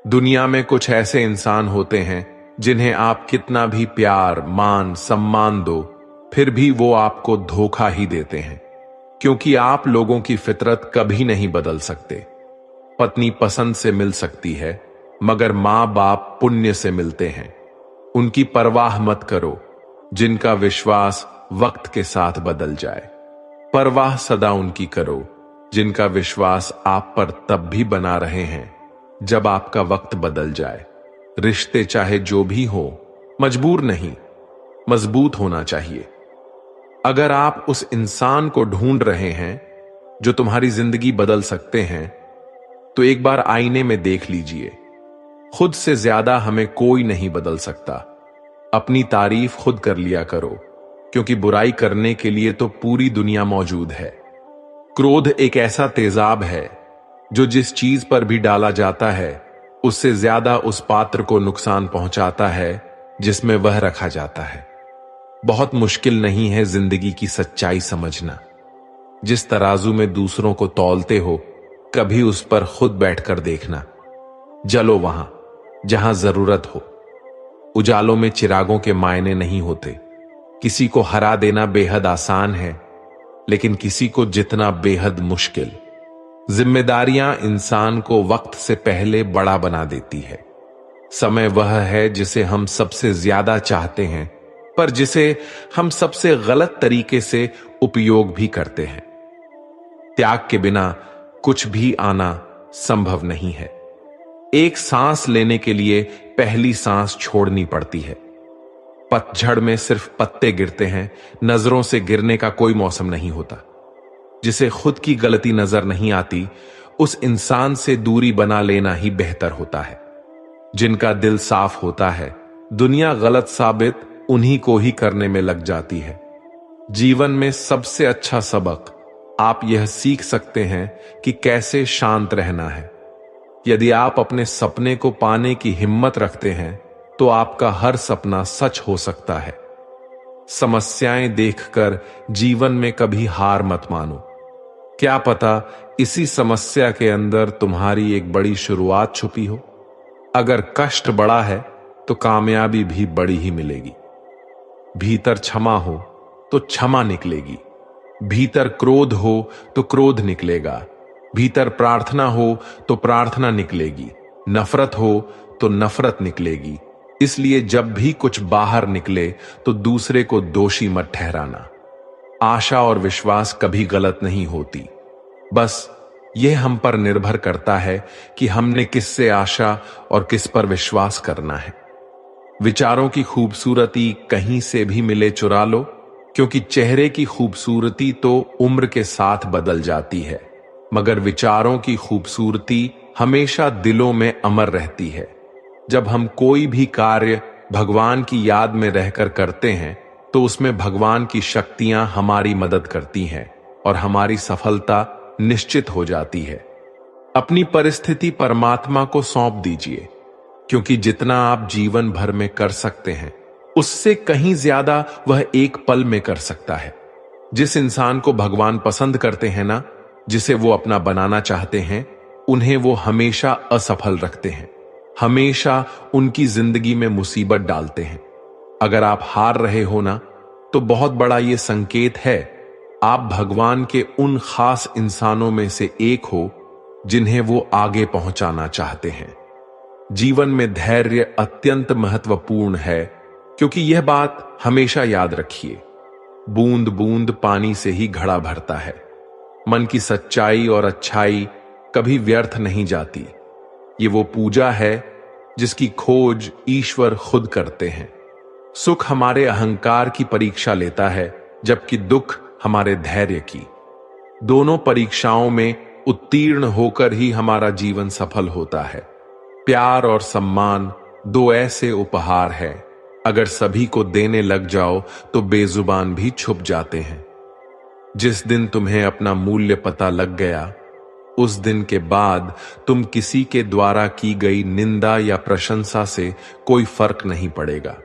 दुनिया में कुछ ऐसे इंसान होते हैं जिन्हें आप कितना भी प्यार, मान, सम्मान दो, फिर भी वो आपको धोखा ही देते हैं, क्योंकि आप लोगों की फितरत कभी नहीं बदल सकते। पत्नी पसंद से मिल सकती है, मगर मां बाप पुण्य से मिलते हैं। उनकी परवाह मत करो, जिनका विश्वास वक्त के साथ बदल जाए। परवाह सदा उनकी करो, जिनका विश्वास आप पर तब भी बना रहे हैं जब आपका वक्त बदल जाए। रिश्ते चाहे जो भी हो, मजबूर नहीं, मजबूत होना चाहिए। अगर आप उस इंसान को ढूंढ रहे हैं जो तुम्हारी जिंदगी बदल सकते हैं, तो एक बार आईने में देख लीजिए। खुद से ज्यादा हमें कोई नहीं बदल सकता। अपनी तारीफ खुद कर लिया करो, क्योंकि बुराई करने के लिए तो पूरी दुनिया मौजूद है। क्रोध एक ऐसा तेजाब है जो जिस चीज पर भी डाला जाता है उससे ज्यादा उस पात्र को नुकसान पहुंचाता है जिसमें वह रखा जाता है। बहुत मुश्किल नहीं है जिंदगी की सच्चाई समझना। जिस तराजू में दूसरों को तौलते हो, कभी उस पर खुद बैठकर देखना। जलो वहां जहां जरूरत हो। उजालों में चिरागों के मायने नहीं होते। किसी को हरा देना बेहद आसान है, लेकिन किसी को जितना बेहद मुश्किल। जिम्मेदारियां इंसान को वक्त से पहले बड़ा बना देती है। समय वह है जिसे हम सबसे ज्यादा चाहते हैं, पर जिसे हम सबसे गलत तरीके से उपयोग भी करते हैं। त्याग के बिना कुछ भी आना संभव नहीं है। एक सांस लेने के लिए पहली सांस छोड़नी पड़ती है। पतझड़ में सिर्फ पत्ते गिरते हैं, नजरों से गिरने का कोई मौसम नहीं होता। जिसे खुद की गलती नजर नहीं आती, उस इंसान से दूरी बना लेना ही बेहतर होता है। जिनका दिल साफ होता है, दुनिया गलत साबित उन्हीं को ही करने में लग जाती है। जीवन में सबसे अच्छा सबक आप यह सीख सकते हैं कि कैसे शांत रहना है। यदि आप अपने सपने को पाने की हिम्मत रखते हैं, तो आपका हर सपना सच हो सकता है। समस्याएं देखकर जीवन में कभी हार मत मानो। क्या पता इसी समस्या के अंदर तुम्हारी एक बड़ी शुरुआत छुपी हो। अगर कष्ट बड़ा है तो कामयाबी भी बड़ी ही मिलेगी। भीतर क्षमा हो तो क्षमा निकलेगी। भीतर क्रोध हो तो क्रोध निकलेगा। भीतर प्रार्थना हो तो प्रार्थना निकलेगी। नफरत हो तो नफरत निकलेगी। इसलिए जब भी कुछ बाहर निकले तो दूसरे को दोषी मत ठहराना। आशा और विश्वास कभी गलत नहीं होती। बस यह हम पर निर्भर करता है कि हमने किससे आशा और किस पर विश्वास करना है। विचारों की खूबसूरती कहीं से भी मिले चुरा लो, क्योंकि चेहरे की खूबसूरती तो उम्र के साथ बदल जाती है, मगर विचारों की खूबसूरती हमेशा दिलों में अमर रहती है। जब हम कोई भी कार्य भगवान की याद में रहकर करते हैं, तो उसमें भगवान की शक्तियां हमारी मदद करती हैं और हमारी सफलता निश्चित हो जाती है। अपनी परिस्थिति परमात्मा को सौंप दीजिए, क्योंकि जितना आप जीवन भर में कर सकते हैं, उससे कहीं ज्यादा वह एक पल में कर सकता है। जिस इंसान को भगवान पसंद करते हैं ना, जिसे वो अपना बनाना चाहते हैं, उन्हें वो हमेशा असफल रखते हैं, हमेशा उनकी जिंदगी में मुसीबत डालते हैं। अगर आप हार रहे हो ना, तो बहुत बड़ा ये संकेत है आप भगवान के उन खास इंसानों में से एक हो जिन्हें वो आगे पहुंचाना चाहते हैं। जीवन में धैर्य अत्यंत महत्वपूर्ण है, क्योंकि यह बात हमेशा याद रखिए, बूंद बूंद पानी से ही घड़ा भरता है। मन की सच्चाई और अच्छाई कभी व्यर्थ नहीं जाती। ये वो पूजा है जिसकी खोज ईश्वर खुद करते हैं। सुख हमारे अहंकार की परीक्षा लेता है, जबकि दुख हमारे धैर्य की। दोनों परीक्षाओं में उत्तीर्ण होकर ही हमारा जीवन सफल होता है। प्यार और सम्मान दो ऐसे उपहार हैं, अगर सभी को देने लग जाओ तो बेजुबान भी छुप जाते हैं। जिस दिन तुम्हें अपना मूल्य पता लग गया, उस दिन के बाद तुम किसी के द्वारा की गई निंदा या प्रशंसा से कोई फर्क नहीं पड़ेगा।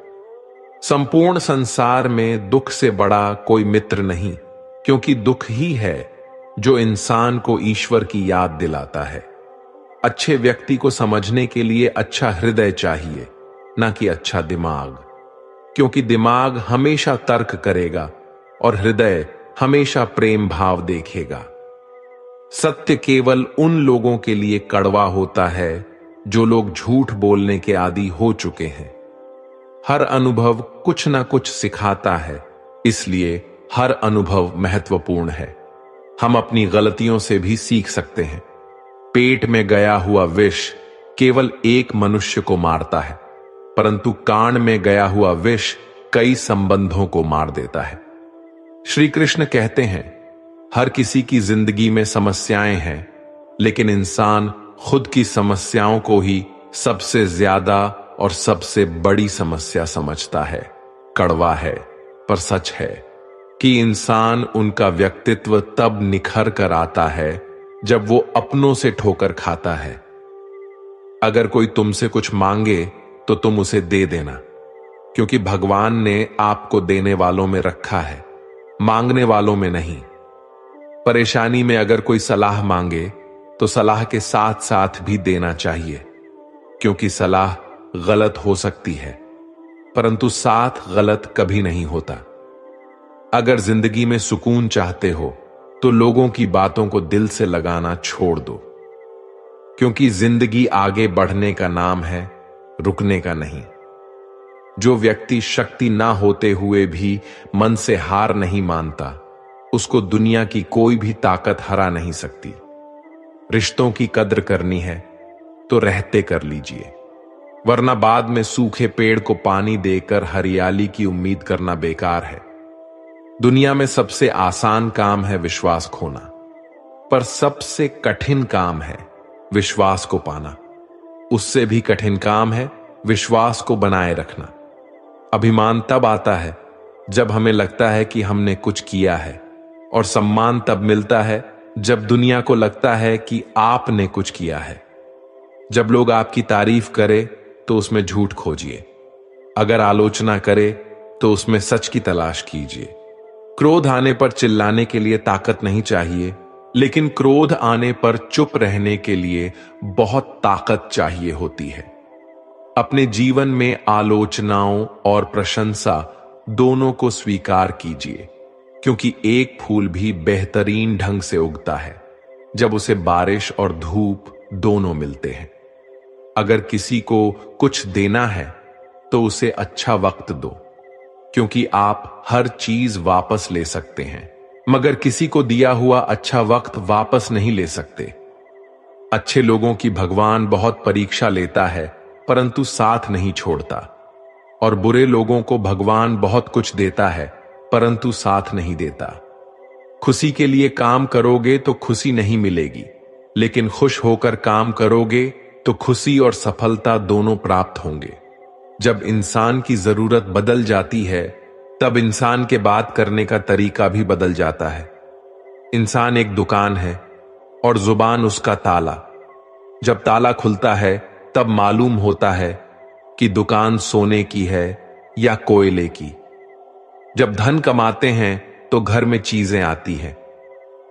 संपूर्ण संसार में दुख से बड़ा कोई मित्र नहीं, क्योंकि दुख ही है जो इंसान को ईश्वर की याद दिलाता है। अच्छे व्यक्ति को समझने के लिए अच्छा हृदय चाहिए, ना कि अच्छा दिमाग, क्योंकि दिमाग हमेशा तर्क करेगा और हृदय हमेशा प्रेम भाव देखेगा। सत्य केवल उन लोगों के लिए कड़वा होता है जो लोग झूठ बोलने के आदी हो चुके हैं। हर अनुभव कुछ ना कुछ सिखाता है, इसलिए हर अनुभव महत्वपूर्ण है। हम अपनी गलतियों से भी सीख सकते हैं। पेट में गया हुआ विष केवल एक मनुष्य को मारता है, परंतु कान में गया हुआ विष कई संबंधों को मार देता है। श्री कृष्ण कहते हैं, हर किसी की जिंदगी में समस्याएं हैं, लेकिन इंसान खुद की समस्याओं को ही सबसे ज्यादा और सबसे बड़ी समस्या समझता है। कड़वा है पर सच है कि इंसान उनका व्यक्तित्व तब निखर कर आता है जब वो अपनों से ठोकर खाता है। अगर कोई तुमसे कुछ मांगे तो तुम उसे दे देना, क्योंकि भगवान ने आपको देने वालों में रखा है, मांगने वालों में नहीं। परेशानी में अगर कोई सलाह मांगे तो सलाह के साथ साथ भी देना चाहिए, क्योंकि सलाह गलत हो सकती है, परंतु साथ गलत कभी नहीं होता। अगर जिंदगी में सुकून चाहते हो तो लोगों की बातों को दिल से लगाना छोड़ दो, क्योंकि जिंदगी आगे बढ़ने का नाम है, रुकने का नहीं। जो व्यक्ति शक्ति ना होते हुए भी मन से हार नहीं मानता, उसको दुनिया की कोई भी ताकत हरा नहीं सकती। रिश्तों की कद्र करनी है तो रहते कर लीजिए, वरना बाद में सूखे पेड़ को पानी देकर हरियाली की उम्मीद करना बेकार है। दुनिया में सबसे आसान काम है विश्वास खोना, पर सबसे कठिन काम है विश्वास को पाना। उससे भी कठिन काम है विश्वास को बनाए रखना। अभिमान तब आता है जब हमें लगता है कि हमने कुछ किया है, और सम्मान तब मिलता है जब दुनिया को लगता है कि आपने कुछ किया है। जब लोग आपकी तारीफ करे तो उसमें झूठ खोजिए, अगर आलोचना करे तो उसमें सच की तलाश कीजिए। क्रोध आने पर चिल्लाने के लिए ताकत नहीं चाहिए, लेकिन क्रोध आने पर चुप रहने के लिए बहुत ताकत चाहिए होती है। अपने जीवन में आलोचनाओं और प्रशंसा दोनों को स्वीकार कीजिए, क्योंकि एक फूल भी बेहतरीन ढंग से उगता है जब उसे बारिश और धूप दोनों मिलते हैं। अगर किसी को कुछ देना है तो उसे अच्छा वक्त दो, क्योंकि आप हर चीज वापस ले सकते हैं, मगर किसी को दिया हुआ अच्छा वक्त वापस नहीं ले सकते। अच्छे लोगों की भगवान बहुत परीक्षा लेता है, परंतु साथ नहीं छोड़ता, और बुरे लोगों को भगवान बहुत कुछ देता है, परंतु साथ नहीं देता। खुशी के लिए काम करोगे तो खुशी नहीं मिलेगी, लेकिन खुश होकर काम करोगे तो खुशी और सफलता दोनों प्राप्त होंगे। जब इंसान की जरूरत बदल जाती है, तब इंसान के बात करने का तरीका भी बदल जाता है। इंसान एक दुकान है और जुबान उसका ताला। जब ताला खुलता है तब मालूम होता है कि दुकान सोने की है या कोयले की। जब धन कमाते हैं तो घर में चीजें आती हैं,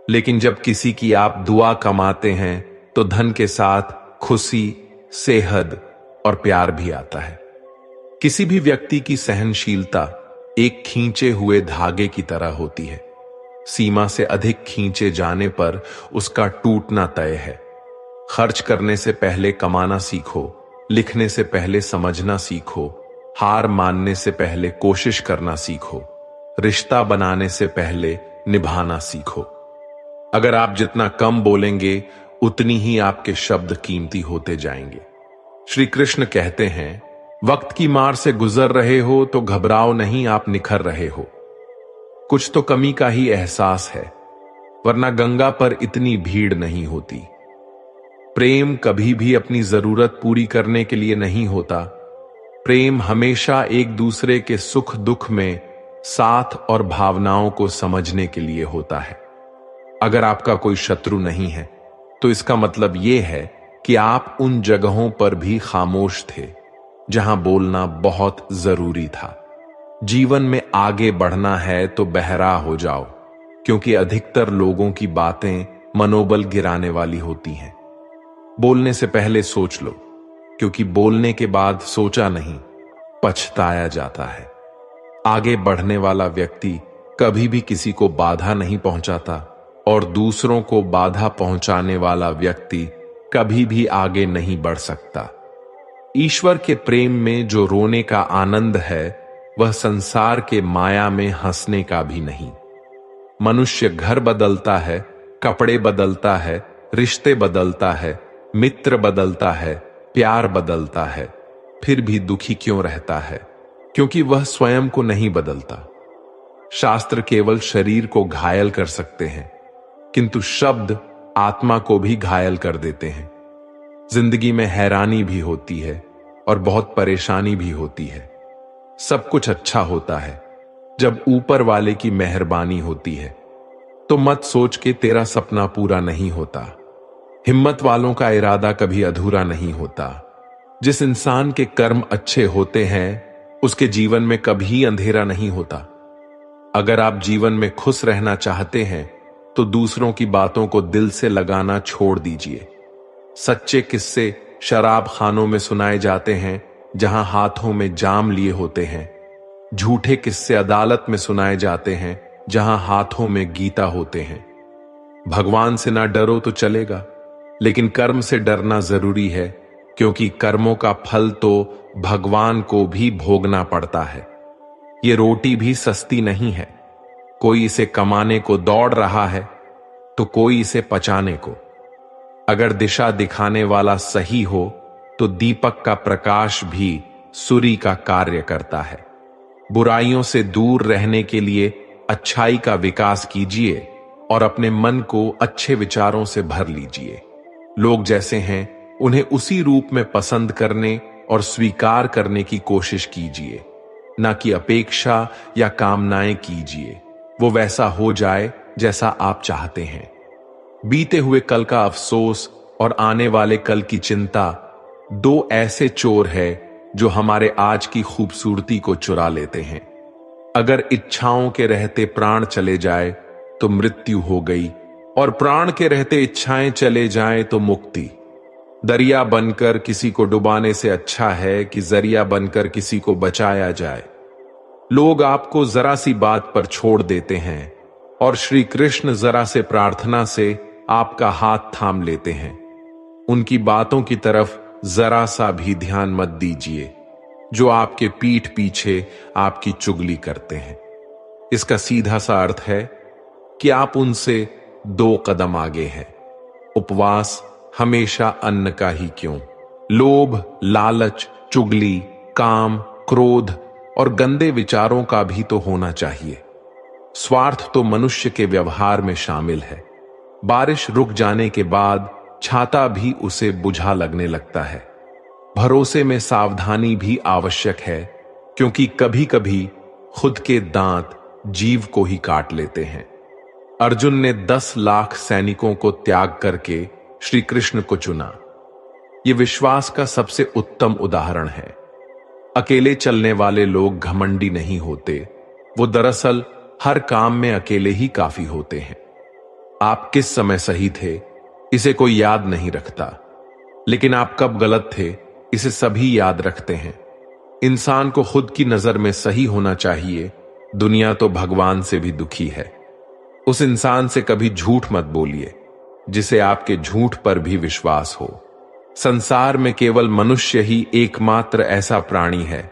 लेकिन जब किसी की आप दुआ कमाते हैं तो धन के साथ खुशी, सेहत और प्यार भी आता है। किसी भी व्यक्ति की सहनशीलता एक खींचे हुए धागे की तरह होती है। सीमा से अधिक खींचे जाने पर उसका टूटना तय है। खर्च करने से पहले कमाना सीखो, लिखने से पहले समझना सीखो, हार मानने से पहले कोशिश करना सीखो, रिश्ता बनाने से पहले निभाना सीखो। अगर आप जितना कम बोलेंगे, उतनी ही आपके शब्द कीमती होते जाएंगे। श्री कृष्ण कहते हैं, वक्त की मार से गुजर रहे हो तो घबराओ नहीं, आप निखर रहे हो। कुछ तो कमी का ही एहसास है, वरना गंगा पर इतनी भीड़ नहीं होती। प्रेम कभी भी अपनी जरूरत पूरी करने के लिए नहीं होता। प्रेम हमेशा एक दूसरे के सुख दुख में साथ और भावनाओं को समझने के लिए होता है। अगर आपका कोई शत्रु नहीं है तो इसका मतलब यह है कि आप उन जगहों पर भी खामोश थे जहां बोलना बहुत जरूरी था। जीवन में आगे बढ़ना है तो बहरा हो जाओ, क्योंकि अधिकतर लोगों की बातें मनोबल गिराने वाली होती हैं। बोलने से पहले सोच लो, क्योंकि बोलने के बाद सोचा नहीं, पछताया जाता है। आगे बढ़ने वाला व्यक्ति कभी भी किसी को बाधा नहीं पहुंचाता और दूसरों को बाधा पहुंचाने वाला व्यक्ति कभी भी आगे नहीं बढ़ सकता। ईश्वर के प्रेम में जो रोने का आनंद है, वह संसार के माया में हंसने का भी नहीं। मनुष्य घर बदलता है, कपड़े बदलता है, रिश्ते बदलता है, मित्र बदलता है, प्यार बदलता है, फिर भी दुखी क्यों रहता है? क्योंकि वह स्वयं को नहीं बदलता। शास्त्र केवल शरीर को घायल कर सकते हैं, किंतु शब्द आत्मा को भी घायल कर देते हैं। जिंदगी में हैरानी भी होती है और बहुत परेशानी भी होती है। सब कुछ अच्छा होता है जब ऊपर वाले की मेहरबानी होती है। तो मत सोच के तेरा सपना पूरा नहीं होता। हिम्मत वालों का इरादा कभी अधूरा नहीं होता। जिस इंसान के कर्म अच्छे होते हैं, उसके जीवन में कभी अंधेरा नहीं होता। अगर आप जीवन में खुश रहना चाहते हैं, तो दूसरों की बातों को दिल से लगाना छोड़ दीजिए। सच्चे किस्से शराब खानों में सुनाए जाते हैं, जहां हाथों में जाम लिए होते हैं। झूठे किस्से अदालत में सुनाए जाते हैं, जहां हाथों में गीता होते हैं। भगवान से ना डरो तो चलेगा, लेकिन कर्म से डरना जरूरी है, क्योंकि कर्मों का फल तो भगवान को भी भोगना पड़ता है। ये रोटी भी सस्ती नहीं है। कोई इसे कमाने को दौड़ रहा है, तो कोई इसे पचाने को। अगर दिशा दिखाने वाला सही हो, तो दीपक का प्रकाश भी सूर्य का कार्य करता है। बुराइयों से दूर रहने के लिए अच्छाई का विकास कीजिए और अपने मन को अच्छे विचारों से भर लीजिए। लोग जैसे हैं, उन्हें उसी रूप में पसंद करने और स्वीकार करने की कोशिश कीजिए, ना कि अपेक्षा या कामनाएं कीजिए वो वैसा हो जाए जैसा आप चाहते हैं। बीते हुए कल का अफसोस और आने वाले कल की चिंता दो ऐसे चोर हैं जो हमारे आज की खूबसूरती को चुरा लेते हैं। अगर इच्छाओं के रहते प्राण चले जाए तो मृत्यु हो गई, और प्राण के रहते इच्छाएं चले जाएं तो मुक्ति। दरिया बनकर किसी को डुबाने से अच्छा है कि जरिया बनकर किसी को बचाया जाए। लोग आपको जरा सी बात पर छोड़ देते हैं, और श्री कृष्ण जरा से प्रार्थना से आपका हाथ थाम लेते हैं। उनकी बातों की तरफ जरा सा भी ध्यान मत दीजिए, जो आपके पीठ पीछे आपकी चुगली करते हैं। इसका सीधा सा अर्थ है कि आप उनसे 2 कदम आगे हैं। उपवास हमेशा अन्न का ही क्यों, लोभ, लालच, चुगली, काम, क्रोध और गंदे विचारों का भी तो होना चाहिए। स्वार्थ तो मनुष्य के व्यवहार में शामिल है। बारिश रुक जाने के बाद छाता भी उसे बुझा लगने लगता है। भरोसे में सावधानी भी आवश्यक है, क्योंकि कभी कभी खुद के दांत जीव को ही काट लेते हैं। अर्जुन ने 10 लाख सैनिकों को त्याग करके श्री कृष्ण को चुना। यह विश्वास का सबसे उत्तम उदाहरण है। अकेले चलने वाले लोग घमंडी नहीं होते, वो दरअसल हर काम में अकेले ही काफी होते हैं। आप किस समय सही थे, इसे कोई याद नहीं रखता, लेकिन आप कब गलत थे, इसे सभी याद रखते हैं। इंसान को खुद की नजर में सही होना चाहिए, दुनिया तो भगवान से भी दुखी है। उस इंसान से कभी झूठ मत बोलिए जिसे आपके झूठ पर भी विश्वास हो। संसार में केवल मनुष्य ही एकमात्र ऐसा प्राणी है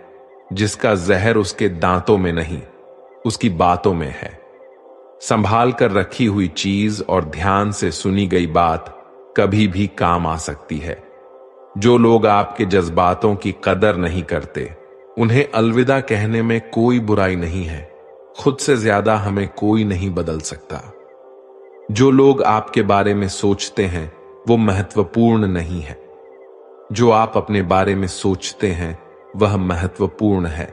जिसका जहर उसके दांतों में नहीं, उसकी बातों में है। संभाल कर रखी हुई चीज और ध्यान से सुनी गई बात कभी भी काम आ सकती है। जो लोग आपके जज्बातों की कदर नहीं करते, उन्हें अलविदा कहने में कोई बुराई नहीं है। खुद से ज्यादा हमें कोई नहीं बदल सकता। जो लोग आपके बारे में सोचते हैं वो महत्वपूर्ण नहीं है। जो आप अपने बारे में सोचते हैं वह महत्वपूर्ण है।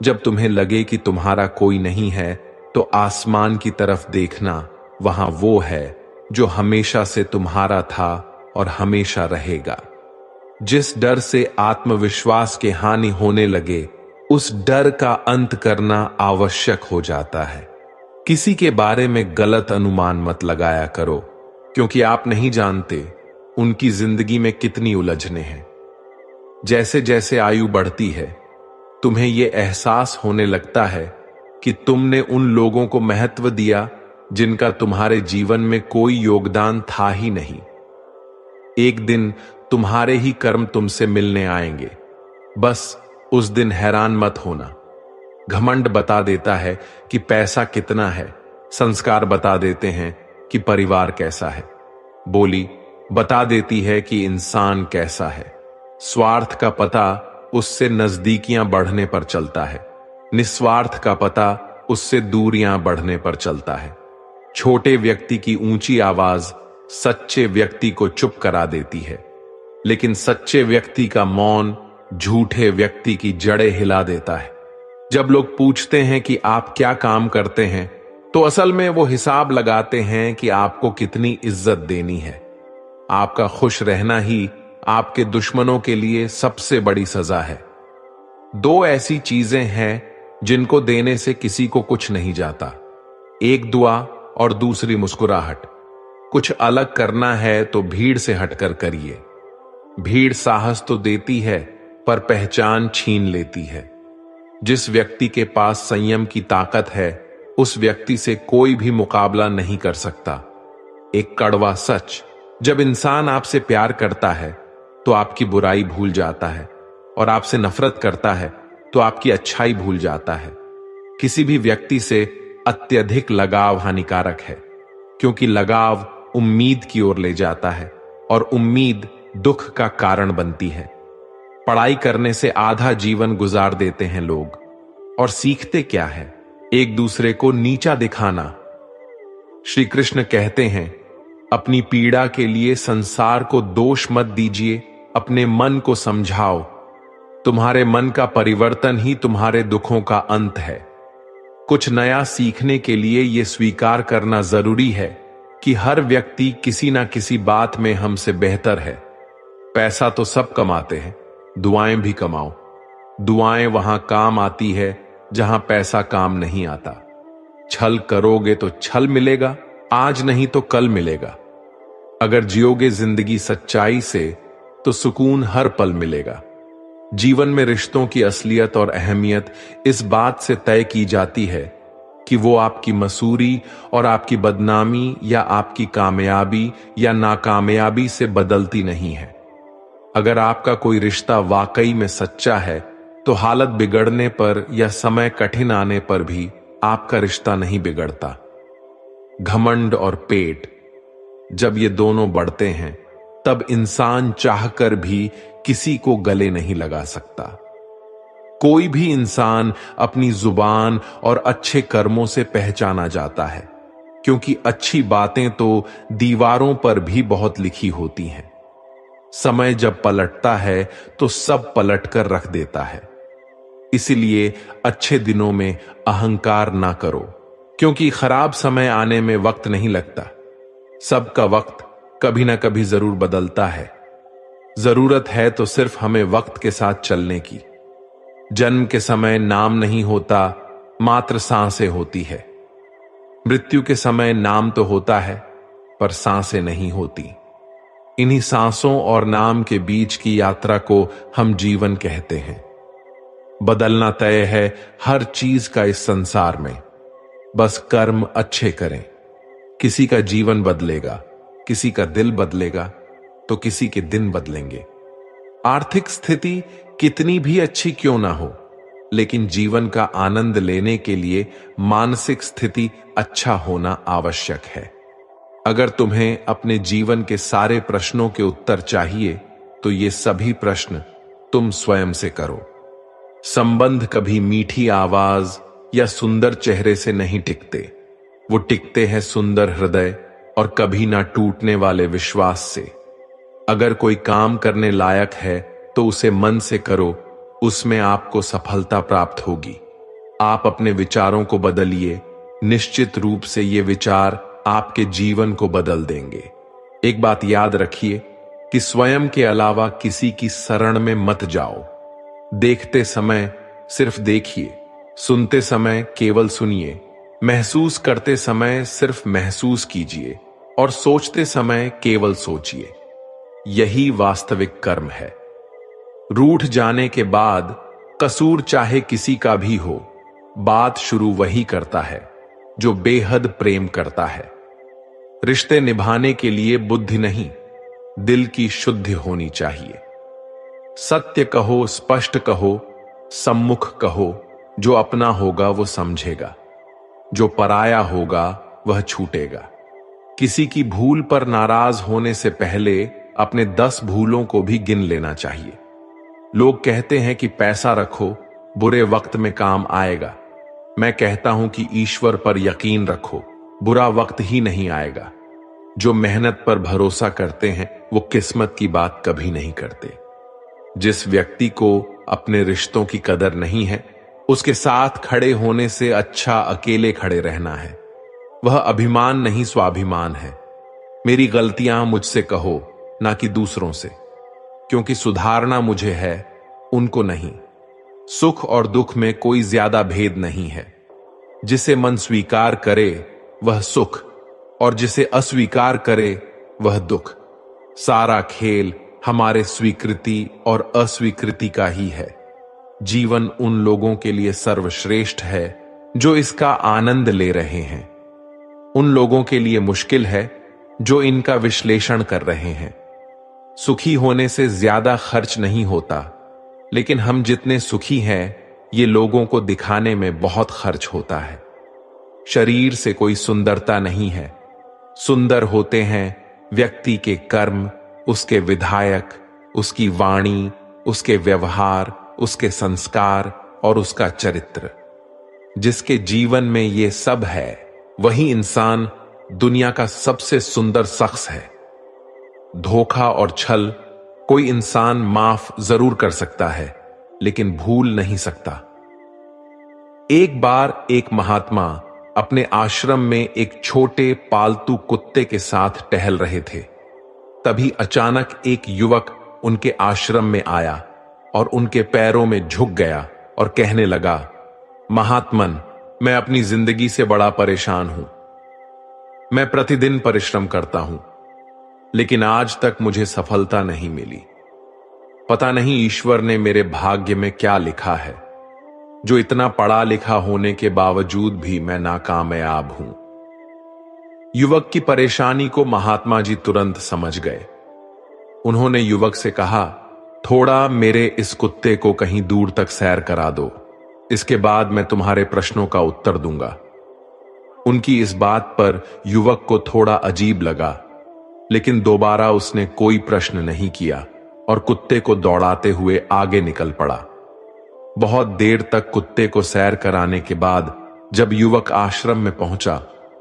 जब तुम्हें लगे कि तुम्हारा कोई नहीं है, तो आसमान की तरफ देखना, वहां वो है जो हमेशा से तुम्हारा था और हमेशा रहेगा। जिस डर से आत्मविश्वास के हानि होने लगे, उस डर का अंत करना आवश्यक हो जाता है। किसी के बारे में गलत अनुमान मत लगाया करो, क्योंकि आप नहीं जानते उनकी जिंदगी में कितनी उलझने हैं। जैसे जैसे आयु बढ़ती है, तुम्हें यह एहसास होने लगता है कि तुमने उन लोगों को महत्व दिया जिनका तुम्हारे जीवन में कोई योगदान था ही नहीं। एक दिन तुम्हारे ही कर्म तुमसे मिलने आएंगे, बस उस दिन हैरान मत होना। घमंड बता देता है कि पैसा कितना है, संस्कार बता देते हैं कि परिवार कैसा है, बोली बता देती है कि इंसान कैसा है। स्वार्थ का पता उससे नजदीकियां बढ़ने पर चलता है, निस्वार्थ का पता उससे दूरियां बढ़ने पर चलता है। छोटे व्यक्ति की ऊंची आवाज सच्चे व्यक्ति को चुप करा देती है, लेकिन सच्चे व्यक्ति का मौन झूठे व्यक्ति की जड़ें हिला देता है। जब लोग पूछते हैं कि आप क्या काम करते हैं, तो असल में वो हिसाब लगाते हैं कि आपको कितनी इज्जत देनी है। आपका खुश रहना ही आपके दुश्मनों के लिए सबसे बड़ी सजा है। दो ऐसी चीजें हैं जिनको देने से किसी को कुछ नहीं जाता, एक दुआ और दूसरी मुस्कुराहट। कुछ अलग करना है तो भीड़ से हटकर करिए। भीड़ साहस तो देती है पर पहचान छीन लेती है। जिस व्यक्ति के पास संयम की ताकत है, उस व्यक्ति से कोई भी मुकाबला नहीं कर सकता। एक कड़वा सच, जब इंसान आपसे प्यार करता है तो आपकी बुराई भूल जाता है, और आपसे नफरत करता है तो आपकी अच्छाई भूल जाता है। किसी भी व्यक्ति से अत्यधिक लगाव हानिकारक है, क्योंकि लगाव उम्मीद की ओर ले जाता है और उम्मीद दुख का कारण बनती है। पढ़ाई करने से आधा जीवन गुजार देते हैं लोग, और सीखते क्या है? एक दूसरे को नीचा दिखाना। श्री कृष्ण कहते हैं, अपनी पीड़ा के लिए संसार को दोष मत दीजिए, अपने मन को समझाओ। तुम्हारे मन का परिवर्तन ही तुम्हारे दुखों का अंत है। कुछ नया सीखने के लिए यह स्वीकार करना जरूरी है कि हर व्यक्ति किसी ना किसी बात में हमसे बेहतर है। पैसा तो सब कमाते हैं, दुआएं भी कमाओ। दुआएं वहां काम आती है जहां पैसा काम नहीं आता। छल करोगे तो छल मिलेगा, आज नहीं तो कल मिलेगा। अगर जियोगे जिंदगी सच्चाई से तो सुकून हर पल मिलेगा। जीवन में रिश्तों की असलियत और अहमियत इस बात से तय की जाती है कि वो आपकी मसूरी और आपकी बदनामी या आपकी कामयाबी या नाकामयाबी से बदलती नहीं है। अगर आपका कोई रिश्ता वाकई में सच्चा है तो हालत बिगड़ने पर या समय कठिन आने पर भी आपका रिश्ता नहीं बिगड़ता। घमंड और पेट, जब ये दोनों बढ़ते हैं तब इंसान चाहकर भी किसी को गले नहीं लगा सकता। कोई भी इंसान अपनी जुबान और अच्छे कर्मों से पहचाना जाता है, क्योंकि अच्छी बातें तो दीवारों पर भी बहुत लिखी होती हैं। समय जब पलटता है तो सब पलट कर रख देता है। इसलिए अच्छे दिनों में अहंकार ना करो, क्योंकि खराब समय आने में वक्त नहीं लगता। सबका वक्त कभी ना कभी जरूर बदलता है। जरूरत है तो सिर्फ हमें वक्त के साथ चलने की। जन्म के समय नाम नहीं होता, मात्र सांसें होती है। मृत्यु के समय नाम तो होता है, पर सांसें नहीं होती। इन्हीं सांसों और नाम के बीच की यात्रा को हम जीवन कहते हैं। बदलना तय है हर चीज का इस संसार में, बस कर्म अच्छे करें। किसी का जीवन बदलेगा, किसी का दिल बदलेगा, तो किसी के दिन बदलेंगे। आर्थिक स्थिति कितनी भी अच्छी क्यों ना हो, लेकिन जीवन का आनंद लेने के लिए मानसिक स्थिति अच्छा होना आवश्यक है। अगर तुम्हें अपने जीवन के सारे प्रश्नों के उत्तर चाहिए, तो ये सभी प्रश्न तुम स्वयं से करो। संबंध कभी मीठी आवाज या सुंदर चेहरे से नहीं टिकते, वो टिकते हैं सुंदर हृदय और कभी ना टूटने वाले विश्वास से। अगर कोई काम करने लायक है तो उसे मन से करो, उसमें आपको सफलता प्राप्त होगी। आप अपने विचारों को बदलिए, निश्चित रूप से ये विचार आपके जीवन को बदल देंगे। एक बात याद रखिए कि स्वयं के अलावा किसी की शरण में मत जाओ। देखते समय सिर्फ देखिए, सुनते समय केवल सुनिए, महसूस करते समय सिर्फ महसूस कीजिए और सोचते समय केवल सोचिए। यही वास्तविक कर्म है। रूठ जाने के बाद कसूर चाहे किसी का भी हो, बात शुरू वही करता है जो बेहद प्रेम करता है। रिश्ते निभाने के लिए बुद्धि नहीं, दिल की शुद्धि होनी चाहिए। सत्य कहो, स्पष्ट कहो, सम्मुख कहो। जो अपना होगा वो समझेगा, जो पराया होगा वह छूटेगा। किसी की भूल पर नाराज होने से पहले अपने 10 भूलों को भी गिन लेना चाहिए। लोग कहते हैं कि पैसा रखो, बुरे वक्त में काम आएगा। मैं कहता हूं कि ईश्वर पर यकीन रखो, बुरा वक्त ही नहीं आएगा। जो मेहनत पर भरोसा करते हैं वो किस्मत की बात कभी नहीं करते। जिस व्यक्ति को अपने रिश्तों की कदर नहीं है, उसके साथ खड़े होने से अच्छा अकेले खड़े रहना है। वह अभिमान नहीं, स्वाभिमान है। मेरी गलतियां मुझसे कहो, ना कि दूसरों से, क्योंकि सुधारना मुझे है, उनको नहीं। सुख और दुख में कोई ज्यादा भेद नहीं है। जिसे मन स्वीकार करे वह सुख, और जिसे अस्वीकार करे वह दुख। सारा खेल हमारे स्वीकृति और अस्वीकृति का ही है। जीवन उन लोगों के लिए सर्वश्रेष्ठ है जो इसका आनंद ले रहे हैं। उन लोगों के लिए मुश्किल है जो इनका विश्लेषण कर रहे हैं। सुखी होने से ज्यादा खर्च नहीं होता, लेकिन हम जितने सुखी हैं ये लोगों को दिखाने में बहुत खर्च होता है। शरीर से कोई सुंदरता नहीं है, सुंदर होते हैं व्यक्ति के कर्म, उसके विधायक, उसकी वाणी, उसके व्यवहार, उसके संस्कार और उसका चरित्र। जिसके जीवन में ये सब है वही इंसान दुनिया का सबसे सुंदर शख्स है। धोखा और छल कोई इंसान माफ जरूर कर सकता है, लेकिन भूल नहीं सकता। एक बार एक महात्मा अपने आश्रम में एक छोटे पालतू कुत्ते के साथ टहल रहे थे। तभी अचानक एक युवक उनके आश्रम में आया और उनके पैरों में झुक गया और कहने लगा, महात्मन, मैं अपनी जिंदगी से बड़ा परेशान हूं। मैं प्रतिदिन परिश्रम करता हूं, लेकिन आज तक मुझे सफलता नहीं मिली। पता नहीं ईश्वर ने मेरे भाग्य में क्या लिखा है, जो इतना पढ़ा लिखा होने के बावजूद भी मैं नाकामयाब हूं। युवक की परेशानी को महात्मा जी तुरंत समझ गए। उन्होंने युवक से कहा, थोड़ा मेरे इस कुत्ते को कहीं दूर तक सैर करा दो, इसके बाद मैं तुम्हारे प्रश्नों का उत्तर दूंगा। उनकी इस बात पर युवक को थोड़ा अजीब लगा, लेकिन दोबारा उसने कोई प्रश्न नहीं किया और कुत्ते को दौड़ाते हुए आगे निकल पड़ा। बहुत देर तक कुत्ते को सैर कराने के बाद जब युवक आश्रम में पहुंचा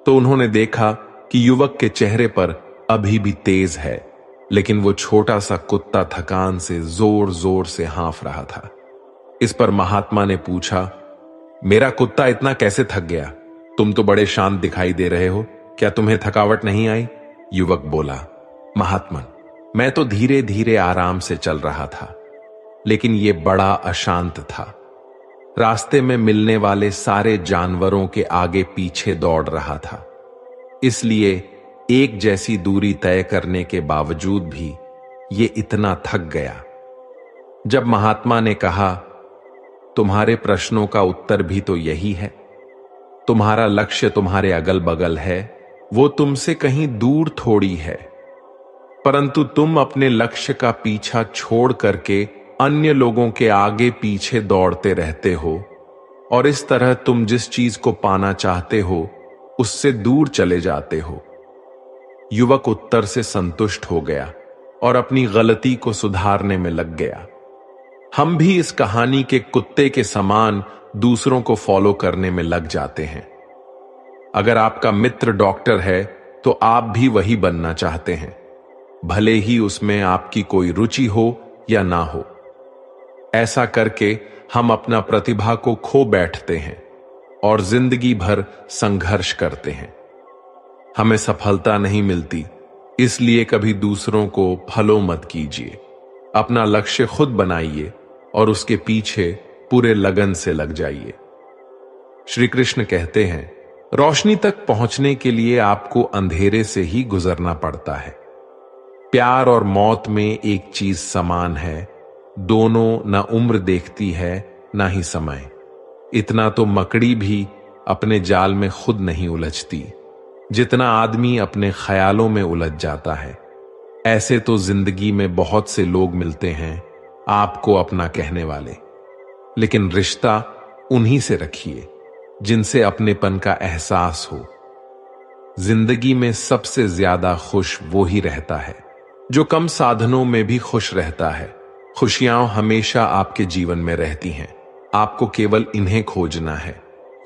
तो उन्होंने देखा कि युवक के चेहरे पर अभी भी तेज है, लेकिन वो छोटा सा कुत्ता थकान से जोर जोर से हाँफ रहा था। इस पर महात्मा ने पूछा, मेरा कुत्ता इतना कैसे थक गया? तुम तो बड़े शांत दिखाई दे रहे हो, क्या तुम्हें थकावट नहीं आई? युवक बोला, महात्मन, मैं तो धीरे धीरे आराम से चल रहा था, लेकिन ये बड़ा अशांत था। रास्ते में मिलने वाले सारे जानवरों के आगे पीछे दौड़ रहा था, इसलिए एक जैसी दूरी तय करने के बावजूद भी ये इतना थक गया। जब महात्मा ने कहा, तुम्हारे प्रश्नों का उत्तर भी तो यही है, तुम्हारा लक्ष्य तुम्हारे अगल बगल है, वो तुमसे कहीं दूर थोड़ी है, परंतु तुम अपने लक्ष्य का पीछा छोड़ करके अन्य लोगों के आगे पीछे दौड़ते रहते हो, और इस तरह तुम जिस चीज को पाना चाहते हो उससे दूर चले जाते हो। युवक उत्तर से संतुष्ट हो गया और अपनी गलती को सुधारने में लग गया। हम भी इस कहानी के कुत्ते के समान दूसरों को फॉलो करने में लग जाते हैं। अगर आपका मित्र डॉक्टर है तो आप भी वही बनना चाहते हैं, भले ही उसमें आपकी कोई रुचि हो या ना हो। ऐसा करके हम अपना प्रतिभा को खो बैठते हैं और जिंदगी भर संघर्ष करते हैं। हमें सफलता नहीं मिलती, इसलिए कभी दूसरों को फॉलो मत कीजिए। अपना लक्ष्य खुद बनाइए और उसके पीछे पूरे लगन से लग जाइए। श्री कृष्ण कहते हैं, रोशनी तक पहुंचने के लिए आपको अंधेरे से ही गुजरना पड़ता है। प्यार और मौत में एक चीज समान है, दोनों ना उम्र देखती है ना ही समय। इतना तो मकड़ी भी अपने जाल में खुद नहीं उलझती जितना आदमी अपने ख्यालों में उलझ जाता है। ऐसे तो जिंदगी में बहुत से लोग मिलते हैं आपको अपना कहने वाले, लेकिन रिश्ता उन्हीं से रखिए जिनसे अपनेपन का एहसास हो। जिंदगी में सबसे ज्यादा खुश वो ही रहता है जो कम साधनों में भी खुश रहता है। खुशियां हमेशा आपके जीवन में रहती हैं, आपको केवल इन्हें खोजना है,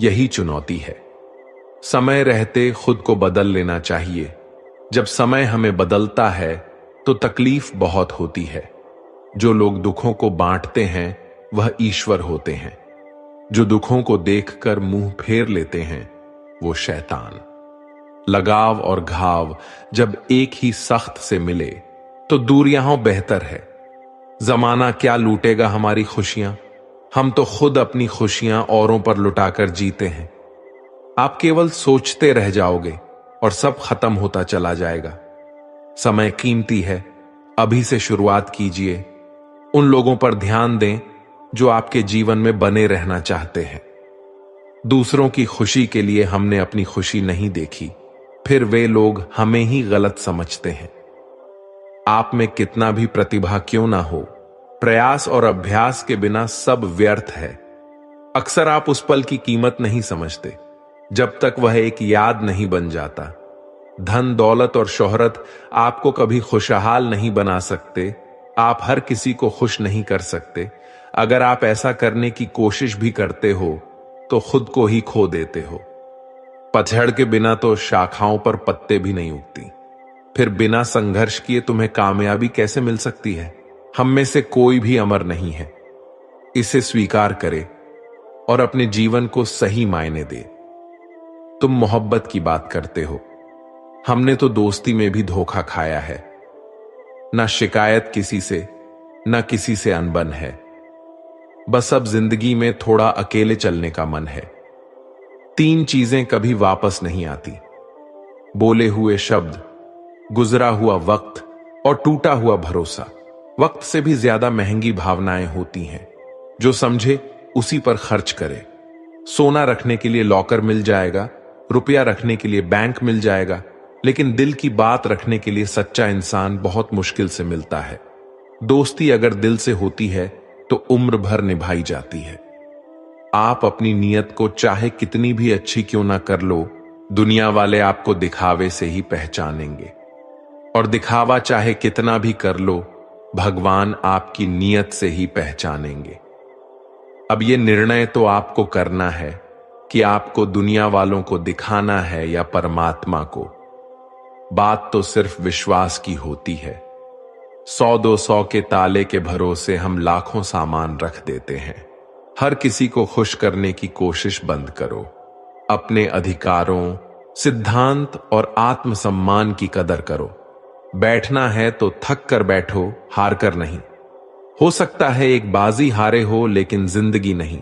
यही चुनौती है। समय रहते खुद को बदल लेना चाहिए। जब समय हमें बदलता है तो तकलीफ बहुत होती है। जो लोग दुखों को बांटते हैं वह ईश्वर होते हैं, जो दुखों को देखकर मुंह फेर लेते हैं वो शैतान। लगाव और घाव जब एक ही सख्त से मिले तो दूरियां बेहतर है। जमाना क्या लूटेगा हमारी खुशियां, हम तो खुद अपनी खुशियां औरों पर लुटाकर जीते हैं। आप केवल सोचते रह जाओगे और सब खत्म होता चला जाएगा। समय कीमती है, अभी से शुरुआत कीजिए। उन लोगों पर ध्यान दें जो आपके जीवन में बने रहना चाहते हैं। दूसरों की खुशी के लिए हमने अपनी खुशी नहीं देखी, फिर वे लोग हमें ही गलत समझते हैं। आप में कितना भी प्रतिभा क्यों ना हो, प्रयास और अभ्यास के बिना सब व्यर्थ है। अक्सर आप उस पल की कीमत नहीं समझते जब तक वह एक याद नहीं बन जाता। धन दौलत और शोहरत आपको कभी खुशहाल नहीं बना सकते। आप हर किसी को खुश नहीं कर सकते। अगर आप ऐसा करने की कोशिश भी करते हो तो खुद को ही खो देते हो। पतझड़ के बिना तो शाखाओं पर पत्ते भी नहीं उगती। फिर बिना संघर्ष किए तुम्हें कामयाबी कैसे मिल सकती है? हम में से कोई भी अमर नहीं है, इसे स्वीकार करे और अपने जीवन को सही मायने दे। तुम मोहब्बत की बात करते हो, हमने तो दोस्ती में भी धोखा खाया है। ना शिकायत किसी से, ना किसी से अनबन है। बस अब जिंदगी में थोड़ा अकेले चलने का मन है। 3 चीजें कभी वापस नहीं आती, बोले हुए शब्द, गुजरा हुआ वक्त और टूटा हुआ भरोसा। वक्त से भी ज्यादा महंगी भावनाएं होती हैं। जो समझे उसी पर खर्च करे। सोना रखने के लिए लॉकर मिल जाएगा, रुपया रखने के लिए बैंक मिल जाएगा, लेकिन दिल की बात रखने के लिए सच्चा इंसान बहुत मुश्किल से मिलता है। दोस्ती अगर दिल से होती है तो उम्र भर निभाई जाती है। आप अपनी नीयत को चाहे कितनी भी अच्छी क्यों ना कर लो, दुनिया वाले आपको दिखावे से ही पहचानेंगे। और दिखावा चाहे कितना भी कर लो, भगवान आपकी नीयत से ही पहचानेंगे। अब यह निर्णय तो आपको करना है कि आपको दुनिया वालों को दिखाना है या परमात्मा को। बात तो सिर्फ विश्वास की होती है। 100-200 के ताले के भरोसे हम लाखों सामान रख देते हैं। हर किसी को खुश करने की कोशिश बंद करो। अपने अधिकारों, सिद्धांत और आत्मसम्मान की कदर करो। बैठना है तो थक कर बैठो, हार कर नहीं। हो सकता है एक बाजी हारे हो, लेकिन जिंदगी नहीं।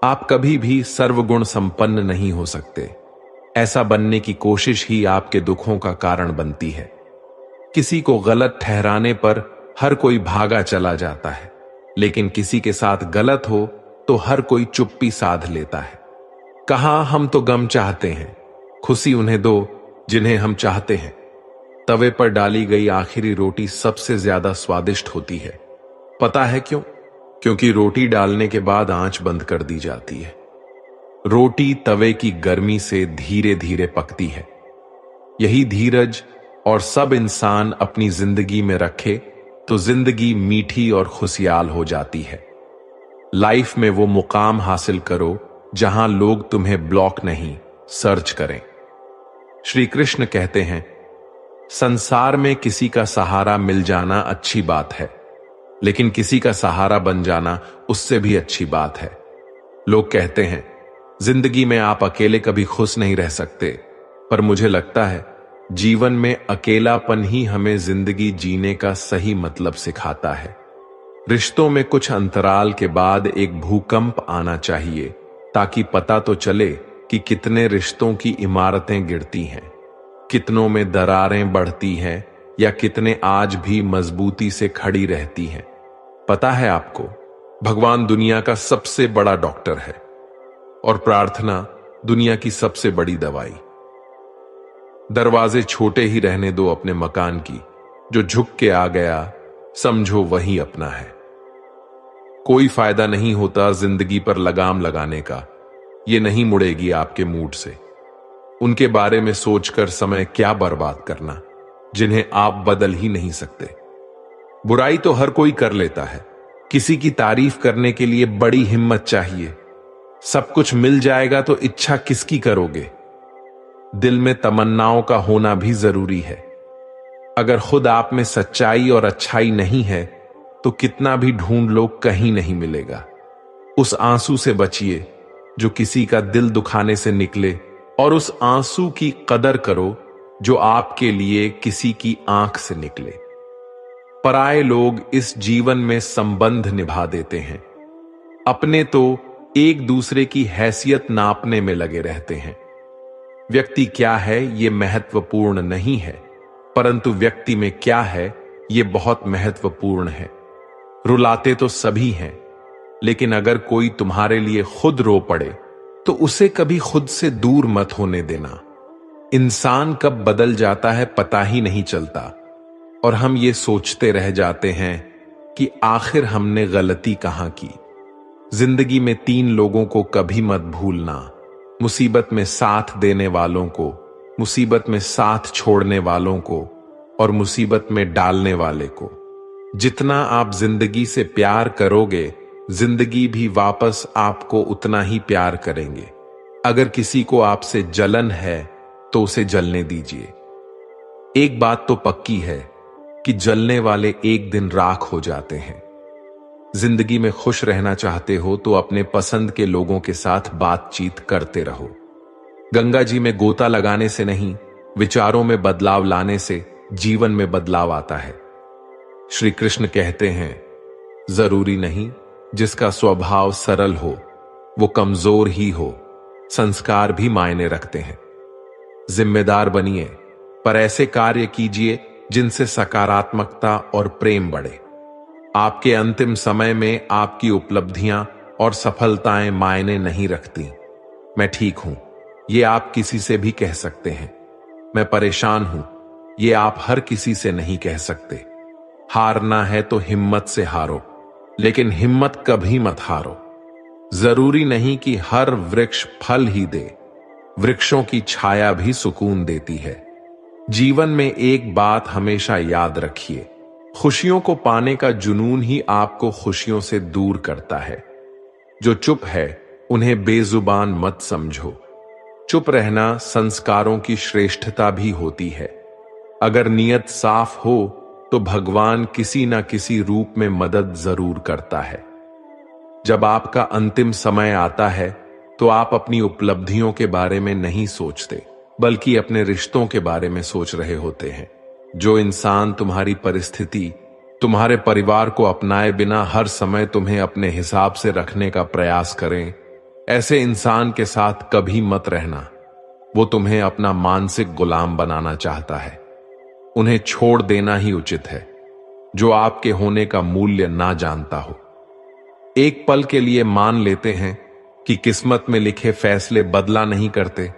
आप कभी भी सर्वगुण संपन्न नहीं हो सकते। ऐसा बनने की कोशिश ही आपके दुखों का कारण बनती है। किसी को गलत ठहराने पर हर कोई भागा चला जाता है, लेकिन किसी के साथ गलत हो तो हर कोई चुप्पी साध लेता है। कहां हम तो गम चाहते हैं, खुशी उन्हें दो जिन्हें हम चाहते हैं। तवे पर डाली गई आखिरी रोटी सबसे ज्यादा स्वादिष्ट होती है। पता है क्यों? क्योंकि रोटी डालने के बाद आंच बंद कर दी जाती है। रोटी तवे की गर्मी से धीरे धीरे पकती है। यही धीरज और सब इंसान अपनी जिंदगी में रखे तो जिंदगी मीठी और खुशहाल हो जाती है। लाइफ में वो मुकाम हासिल करो जहां लोग तुम्हें ब्लॉक नहीं, सर्च करें। श्री कृष्ण कहते हैं, संसार में किसी का सहारा मिल जाना अच्छी बात है, लेकिन किसी का सहारा बन जाना उससे भी अच्छी बात है। लोग कहते हैं जिंदगी में आप अकेले कभी खुश नहीं रह सकते, पर मुझे लगता है जीवन में अकेलापन ही हमें जिंदगी जीने का सही मतलब सिखाता है। रिश्तों में कुछ अंतराल के बाद एक भूकंप आना चाहिए, ताकि पता तो चले कि कितने रिश्तों की इमारतें गिरती हैं, कितनों में दरारें बढ़ती हैं या कितने आज भी मजबूती से खड़ी रहती हैं। पता है आपको, भगवान दुनिया का सबसे बड़ा डॉक्टर है और प्रार्थना दुनिया की सबसे बड़ी दवाई। दरवाजे छोटे ही रहने दो अपने मकान की, जो झुक के आ गया समझो वही अपना है। कोई फायदा नहीं होता जिंदगी पर लगाम लगाने का, ये नहीं मुड़ेगी आपके मूड से। उनके बारे में सोचकर समय क्या बर्बाद करना, जिन्हें आप बदल ही नहीं सकते। बुराई तो हर कोई कर लेता है, किसी की तारीफ करने के लिए बड़ी हिम्मत चाहिए। सब कुछ मिल जाएगा तो इच्छा किसकी करोगे? दिल में तमन्नाओं का होना भी जरूरी है। अगर खुद आप में सच्चाई और अच्छाई नहीं है तो कितना भी ढूंढ लो कहीं नहीं मिलेगा। उस आंसू से बचिए जो किसी का दिल दुखाने से निकले, और उस आंसू की कदर करो जो आपके लिए किसी की आंख से निकले। पराये लोग इस जीवन में संबंध निभा देते हैं, अपने तो एक दूसरे की हैसियत नापने में लगे रहते हैं। व्यक्ति क्या है ये महत्वपूर्ण नहीं है, परंतु व्यक्ति में क्या है ये बहुत महत्वपूर्ण है। रुलाते तो सभी हैं, लेकिन अगर कोई तुम्हारे लिए खुद रो पड़े तो उसे कभी खुद से दूर मत होने देना। इंसान कब बदल जाता है पता ही नहीं चलता, और हम ये सोचते रह जाते हैं कि आखिर हमने गलती कहां की। जिंदगी में 3 लोगों को कभी मत भूलना, मुसीबत में साथ देने वालों को, मुसीबत में साथ छोड़ने वालों को, और मुसीबत में डालने वाले को। जितना आप जिंदगी से प्यार करोगे, जिंदगी भी वापस आपको उतना ही प्यार करेंगे। अगर किसी को आपसे जलन है तो उसे जलने दीजिए। एक बात तो पक्की है कि जलने वाले एक दिन राख हो जाते हैं। जिंदगी में खुश रहना चाहते हो तो अपने पसंद के लोगों के साथ बातचीत करते रहो। गंगा जी में गोता लगाने से नहीं, विचारों में बदलाव लाने से जीवन में बदलाव आता है। श्री कृष्ण कहते हैं, जरूरी नहीं जिसका स्वभाव सरल हो वो कमजोर ही हो, संस्कार भी मायने रखते हैं। जिम्मेदार बनिए, पर ऐसे कार्य कीजिए जिनसे सकारात्मकता और प्रेम बढ़े। आपके अंतिम समय में आपकी उपलब्धियां और सफलताएं मायने नहीं रखती। मैं ठीक हूं, ये आप किसी से भी कह सकते हैं। मैं परेशान हूं, ये आप हर किसी से नहीं कह सकते। हारना है तो हिम्मत से हारो, लेकिन हिम्मत कभी मत हारो। जरूरी नहीं कि हर वृक्ष फल ही दे, वृक्षों की छाया भी सुकून देती है। जीवन में एक बात हमेशा याद रखिए, खुशियों को पाने का जुनून ही आपको खुशियों से दूर करता है। जो चुप है उन्हें बेजुबान मत समझो। चुप रहना संस्कारों की श्रेष्ठता भी होती है। अगर नीयत साफ हो तो भगवान किसी न किसी रूप में मदद जरूर करता है। जब आपका अंतिम समय आता है तो आप अपनी उपलब्धियों के बारे में नहीं सोचते, बल्कि अपने रिश्तों के बारे में सोच रहे होते हैं। जो इंसान तुम्हारी परिस्थिति, तुम्हारे परिवार को अपनाए बिना हर समय तुम्हें अपने हिसाब से रखने का प्रयास करें, ऐसे इंसान के साथ कभी मत रहना। वो तुम्हें अपना मानसिक गुलाम बनाना चाहता है। उन्हें छोड़ देना ही उचित है, जो आपके होने का मूल्य ना जानता हो। एक पल के लिए मान लेते हैं कि किस्मत में लिखे फैसले बदला नहीं करते,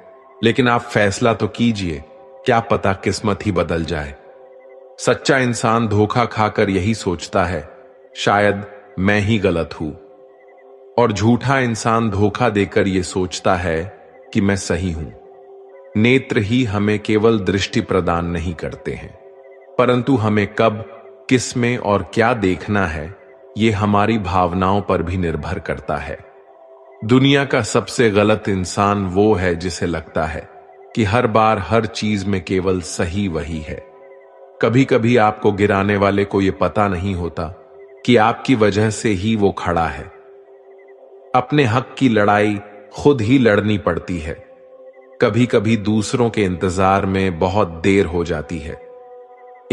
लेकिन आप फैसला तो कीजिए, क्या पता किस्मत ही बदल जाए। सच्चा इंसान धोखा खाकर यही सोचता है, शायद मैं ही गलत हूं, और झूठा इंसान धोखा देकर यह सोचता है कि मैं सही हूं। नेत्र ही हमें केवल दृष्टि प्रदान नहीं करते हैं, परंतु हमें कब, किस में और क्या देखना है, यह हमारी भावनाओं पर भी निर्भर करता है। दुनिया का सबसे गलत इंसान वो है जिसे लगता है कि हर बार हर चीज में केवल सही वही है। कभी कभी आपको गिराने वाले को यह पता नहीं होता कि आपकी वजह से ही वो खड़ा है। अपने हक की लड़ाई खुद ही लड़नी पड़ती है। कभी कभी दूसरों के इंतजार में बहुत देर हो जाती है।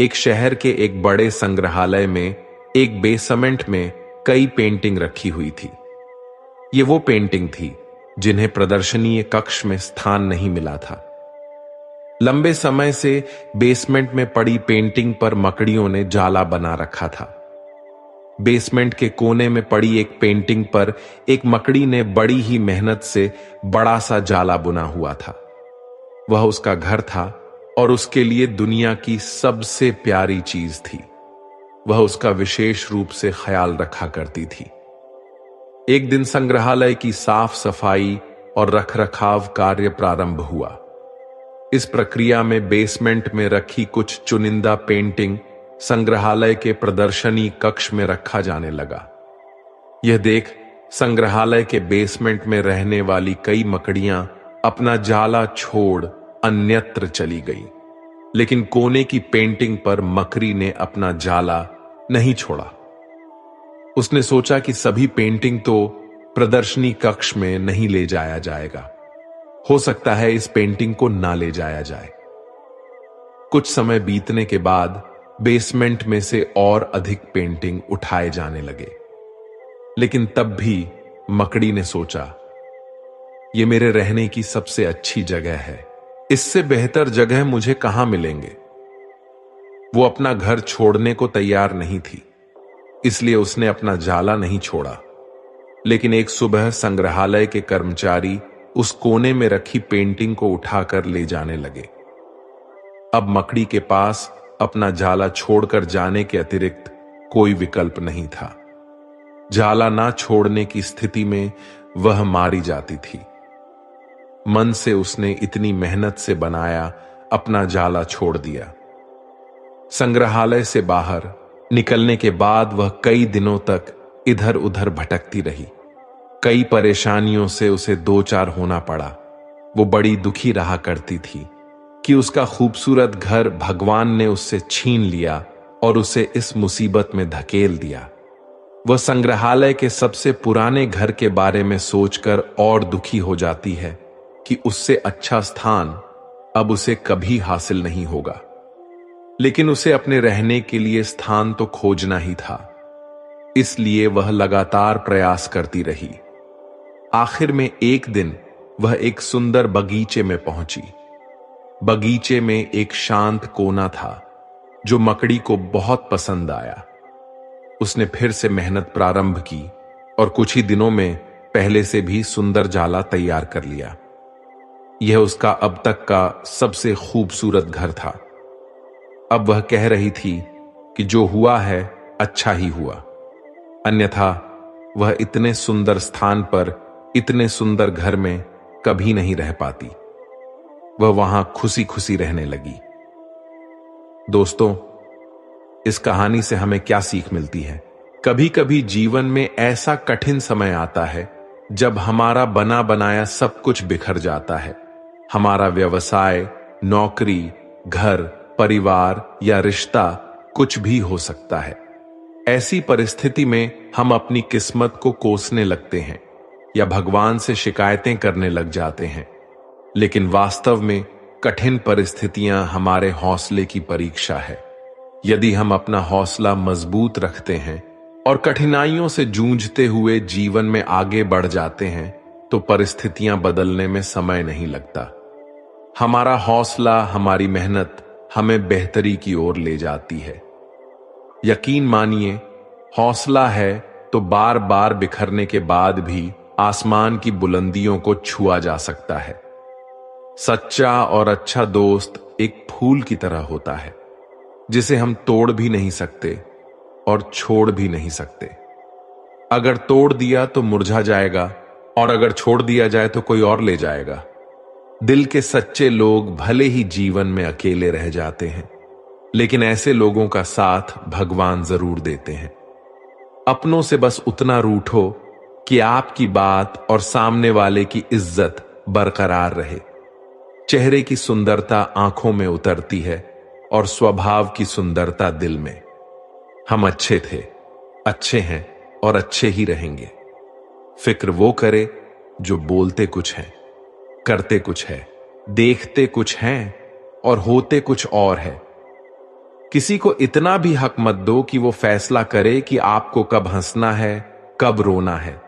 एक शहर के एक बड़े संग्रहालय में एक बेसमेंट में कई पेंटिंग रखी हुई थी। ये वो पेंटिंग थी जिन्हें प्रदर्शनीय कक्ष में स्थान नहीं मिला था। लंबे समय से बेसमेंट में पड़ी पेंटिंग पर मकड़ियों ने जाला बना रखा था। बेसमेंट के कोने में पड़ी एक पेंटिंग पर एक मकड़ी ने बड़ी ही मेहनत से बड़ा सा जाला बुना हुआ था। वह उसका घर था और उसके लिए दुनिया की सबसे प्यारी चीज थी। वह उसका विशेष रूप से ख्याल रखा करती थी। एक दिन संग्रहालय की साफ सफाई और रखरखाव कार्य प्रारंभ हुआ। इस प्रक्रिया में बेसमेंट में रखी कुछ चुनिंदा पेंटिंग संग्रहालय के प्रदर्शनी कक्ष में रखा जाने लगा। यह देख संग्रहालय के बेसमेंट में रहने वाली कई मकड़ियां अपना जाला छोड़ अन्यत्र चली गई, लेकिन कोने की पेंटिंग पर मकड़ी ने अपना जाला नहीं छोड़ा। उसने सोचा कि सभी पेंटिंग तो प्रदर्शनी कक्ष में नहीं ले जाया जाएगा, हो सकता है इस पेंटिंग को ना ले जाया जाए। कुछ समय बीतने के बाद बेसमेंट में से और अधिक पेंटिंग उठाए जाने लगे, लेकिन तब भी मकड़ी ने सोचा, यह मेरे रहने की सबसे अच्छी जगह है, इससे बेहतर जगह मुझे कहां मिलेंगे। वो अपना घर छोड़ने को तैयार नहीं थी, इसलिए उसने अपना जाला नहीं छोड़ा। लेकिन एक सुबह संग्रहालय के कर्मचारी उस कोने में रखी पेंटिंग को उठाकर ले जाने लगे। अब मकड़ी के पास अपना जाला छोड़कर जाने के अतिरिक्त कोई विकल्प नहीं था। जाला ना छोड़ने की स्थिति में वह मारी जाती थी। मन से उसने इतनी मेहनत से बनाया अपना जाला छोड़ दिया। संग्रहालय से बाहर निकलने के बाद वह कई दिनों तक इधर उधर भटकती रही। कई परेशानियों से उसे दो चार होना पड़ा। वो बड़ी दुखी रहा करती थी कि उसका खूबसूरत घर भगवान ने उससे छीन लिया और उसे इस मुसीबत में धकेल दिया। वह संग्रहालय के सबसे पुराने घर के बारे में सोचकर और दुखी हो जाती है कि उससे अच्छा स्थान अब उसे कभी हासिल नहीं होगा। लेकिन उसे अपने रहने के लिए स्थान तो खोजना ही था, इसलिए वह लगातार प्रयास करती रही। आखिर में एक दिन वह एक सुंदर बगीचे में पहुंची। बगीचे में एक शांत कोना था जो मकड़ी को बहुत पसंद आया। उसने फिर से मेहनत प्रारंभ की और कुछ ही दिनों में पहले से भी सुंदर जाला तैयार कर लिया। यह उसका अब तक का सबसे खूबसूरत घर था। अब वह कह रही थी कि जो हुआ है अच्छा ही हुआ, अन्यथा वह इतने सुंदर स्थान पर इतने सुंदर घर में कभी नहीं रह पाती। वह वहां खुशी खुशी रहने लगी। दोस्तों, इस कहानी से हमें क्या सीख मिलती है? कभी कभी जीवन में ऐसा कठिन समय आता है जब हमारा बना बनाया सब कुछ बिखर जाता है। हमारा व्यवसाय, नौकरी, घर, परिवार या रिश्ता कुछ भी हो सकता है। ऐसी परिस्थिति में हम अपनी किस्मत को कोसने लगते हैं या भगवान से शिकायतें करने लग जाते हैं। लेकिन वास्तव में कठिन परिस्थितियां हमारे हौसले की परीक्षा है। यदि हम अपना हौसला मजबूत रखते हैं और कठिनाइयों से जूझते हुए जीवन में आगे बढ़ जाते हैं तो परिस्थितियां बदलने में समय नहीं लगता। हमारा हौसला, हमारी मेहनत हमें बेहतरी की ओर ले जाती है। यकीन मानिए, हौसला है तो बार बार बिखरने के बाद भी आसमान की बुलंदियों को छुआ जा सकता है। सच्चा और अच्छा दोस्त एक फूल की तरह होता है जिसे हम तोड़ भी नहीं सकते और छोड़ भी नहीं सकते। अगर तोड़ दिया तो मुरझा जाएगा और अगर छोड़ दिया जाए तो कोई और ले जाएगा। दिल के सच्चे लोग भले ही जीवन में अकेले रह जाते हैं, लेकिन ऐसे लोगों का साथ भगवान जरूर देते हैं। अपनों से बस उतना रूठो कि आपकी बात और सामने वाले की इज्जत बरकरार रहे। चेहरे की सुंदरता आंखों में उतरती है और स्वभाव की सुंदरता दिल में। हम अच्छे थे, अच्छे हैं और अच्छे ही रहेंगे। फिक्र वो करे जो बोलते कुछ है, करते कुछ है, देखते कुछ हैं और होते कुछ और है। किसी को इतना भी हक मत दो कि वो फैसला करे कि आपको कब हंसना है, कब रोना है।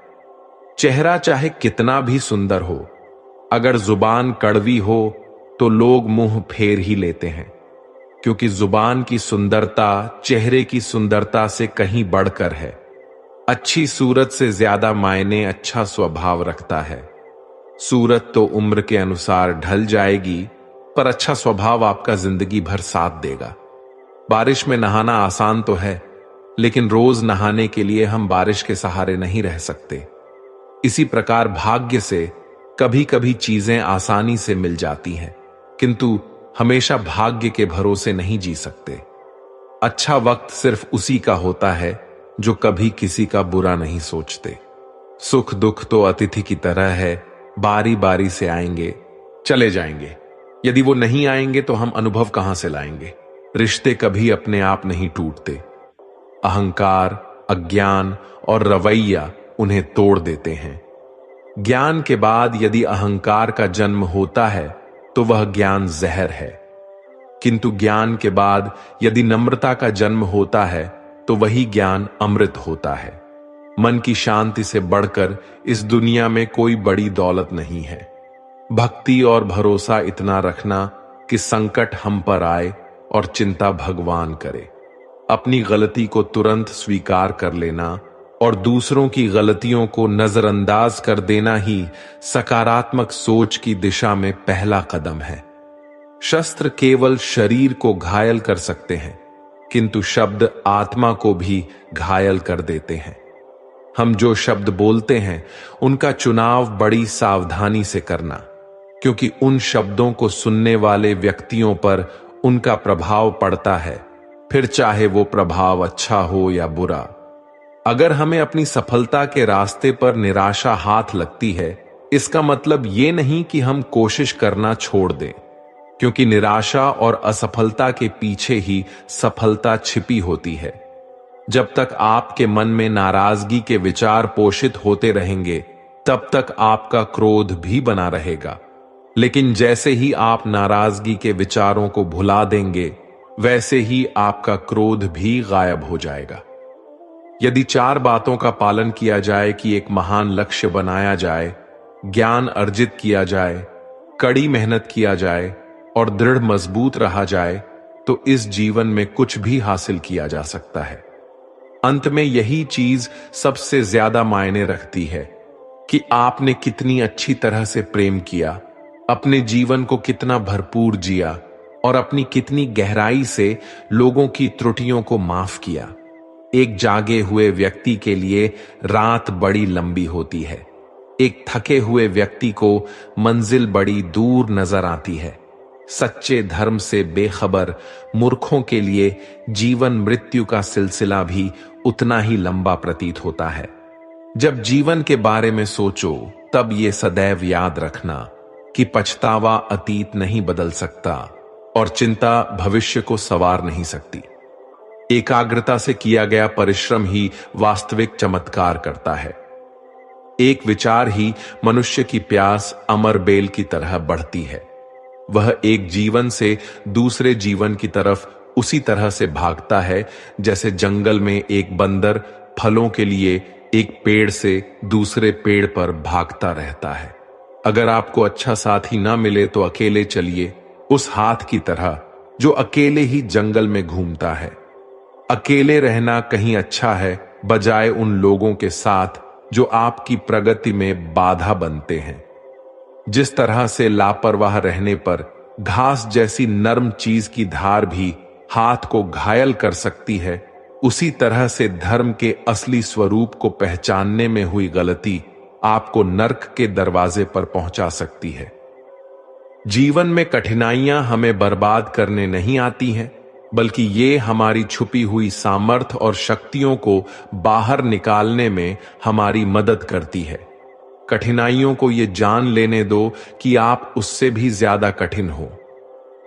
चेहरा चाहे कितना भी सुंदर हो, अगर जुबान कड़वी हो तो लोग मुंह फेर ही लेते हैं, क्योंकि जुबान की सुंदरता चेहरे की सुंदरता से कहीं बढ़कर है। अच्छी सूरत से ज्यादा मायने अच्छा स्वभाव रखता है। सूरत तो उम्र के अनुसार ढल जाएगी, पर अच्छा स्वभाव आपका जिंदगी भर साथ देगा। बारिश में नहाना आसान तो है, लेकिन रोज नहाने के लिए हम बारिश के सहारे नहीं रह सकते। इसी प्रकार भाग्य से कभी कभी चीजें आसानी से मिल जाती हैं, किंतु हमेशा भाग्य के भरोसे नहीं जी सकते। अच्छा वक्त सिर्फ उसी का होता है जो कभी किसी का बुरा नहीं सोचते। सुख दुख तो अतिथि की तरह है, बारी बारी से आएंगे, चले जाएंगे। यदि वो नहीं आएंगे तो हम अनुभव कहां से लाएंगे। रिश्ते कभी अपने आप नहीं टूटते। अहंकार, अज्ञान और रवैया उन्हें तोड़ देते हैं। ज्ञान के बाद यदि अहंकार का जन्म होता है तो वह ज्ञान जहर है, किंतु ज्ञान के बाद यदि नम्रता का जन्म होता है तो वही ज्ञान अमृत होता है। मन की शांति से बढ़कर इस दुनिया में कोई बड़ी दौलत नहीं है। भक्ति और भरोसा इतना रखना कि संकट हम पर आए और चिंता भगवान करे। अपनी गलती को तुरंत स्वीकार कर लेना और दूसरों की गलतियों को नजरअंदाज कर देना ही सकारात्मक सोच की दिशा में पहला कदम है। शस्त्र केवल शरीर को घायल कर सकते हैं, किंतु शब्द आत्मा को भी घायल कर देते हैं। हम जो शब्द बोलते हैं उनका चुनाव बड़ी सावधानी से करना, क्योंकि उन शब्दों को सुनने वाले व्यक्तियों पर उनका प्रभाव पड़ता है, फिर चाहे वो प्रभाव अच्छा हो या बुरा। अगर हमें अपनी सफलता के रास्ते पर निराशा हाथ लगती है, इसका मतलब ये नहीं कि हम कोशिश करना छोड़ दें, क्योंकि निराशा और असफलता के पीछे ही सफलता छिपी होती है। जब तक आपके मन में नाराजगी के विचार पोषित होते रहेंगे, तब तक आपका क्रोध भी बना रहेगा। लेकिन जैसे ही आप नाराजगी के विचारों को भुला देंगे, वैसे ही आपका क्रोध भी गायब हो जाएगा। यदि 4 बातों का पालन किया जाए कि एक महान लक्ष्य बनाया जाए, ज्ञान अर्जित किया जाए, कड़ी मेहनत किया जाए और दृढ़ मजबूत रहा जाए, तो इस जीवन में कुछ भी हासिल किया जा सकता है। अंत में यही चीज सबसे ज्यादा मायने रखती है कि आपने कितनी अच्छी तरह से प्रेम किया, अपने जीवन को कितना भरपूर जिया और अपनी कितनी गहराई से लोगों की त्रुटियों को माफ किया। एक जागे हुए व्यक्ति के लिए रात बड़ी लंबी होती है। एक थके हुए व्यक्ति को मंजिल बड़ी दूर नजर आती है। सच्चे धर्म से बेखबर मूर्खों के लिए जीवन मृत्यु का सिलसिला भी उतना ही लंबा प्रतीत होता है। जब जीवन के बारे में सोचो, तब ये सदैव याद रखना कि पछतावा अतीत नहीं बदल सकता और चिंता भविष्य को संवार नहीं सकती। एकाग्रता से किया गया परिश्रम ही वास्तविक चमत्कार करता है। एक विचार ही मनुष्य की प्यास अमर बेल की तरह बढ़ती है। वह एक जीवन से दूसरे जीवन की तरफ उसी तरह से भागता है जैसे जंगल में एक बंदर फलों के लिए एक पेड़ से दूसरे पेड़ पर भागता रहता है। अगर आपको अच्छा साथी ना मिले तो अकेले चलिए, उस हाथ की तरह जो अकेले ही जंगल में घूमता है। अकेले रहना कहीं अच्छा है, बजाय उन लोगों के साथ जो आपकी प्रगति में बाधा बनते हैं। जिस तरह से लापरवाह रहने पर घास जैसी नर्म चीज की धार भी हाथ को घायल कर सकती है, उसी तरह से धर्म के असली स्वरूप को पहचानने में हुई गलती आपको नर्क के दरवाजे पर पहुंचा सकती है। जीवन में कठिनाइयां हमें बर्बाद करने नहीं आती हैं, बल्कि ये हमारी छुपी हुई सामर्थ्य और शक्तियों को बाहर निकालने में हमारी मदद करती है। कठिनाइयों को ये जान लेने दो कि आप उससे भी ज्यादा कठिन हो।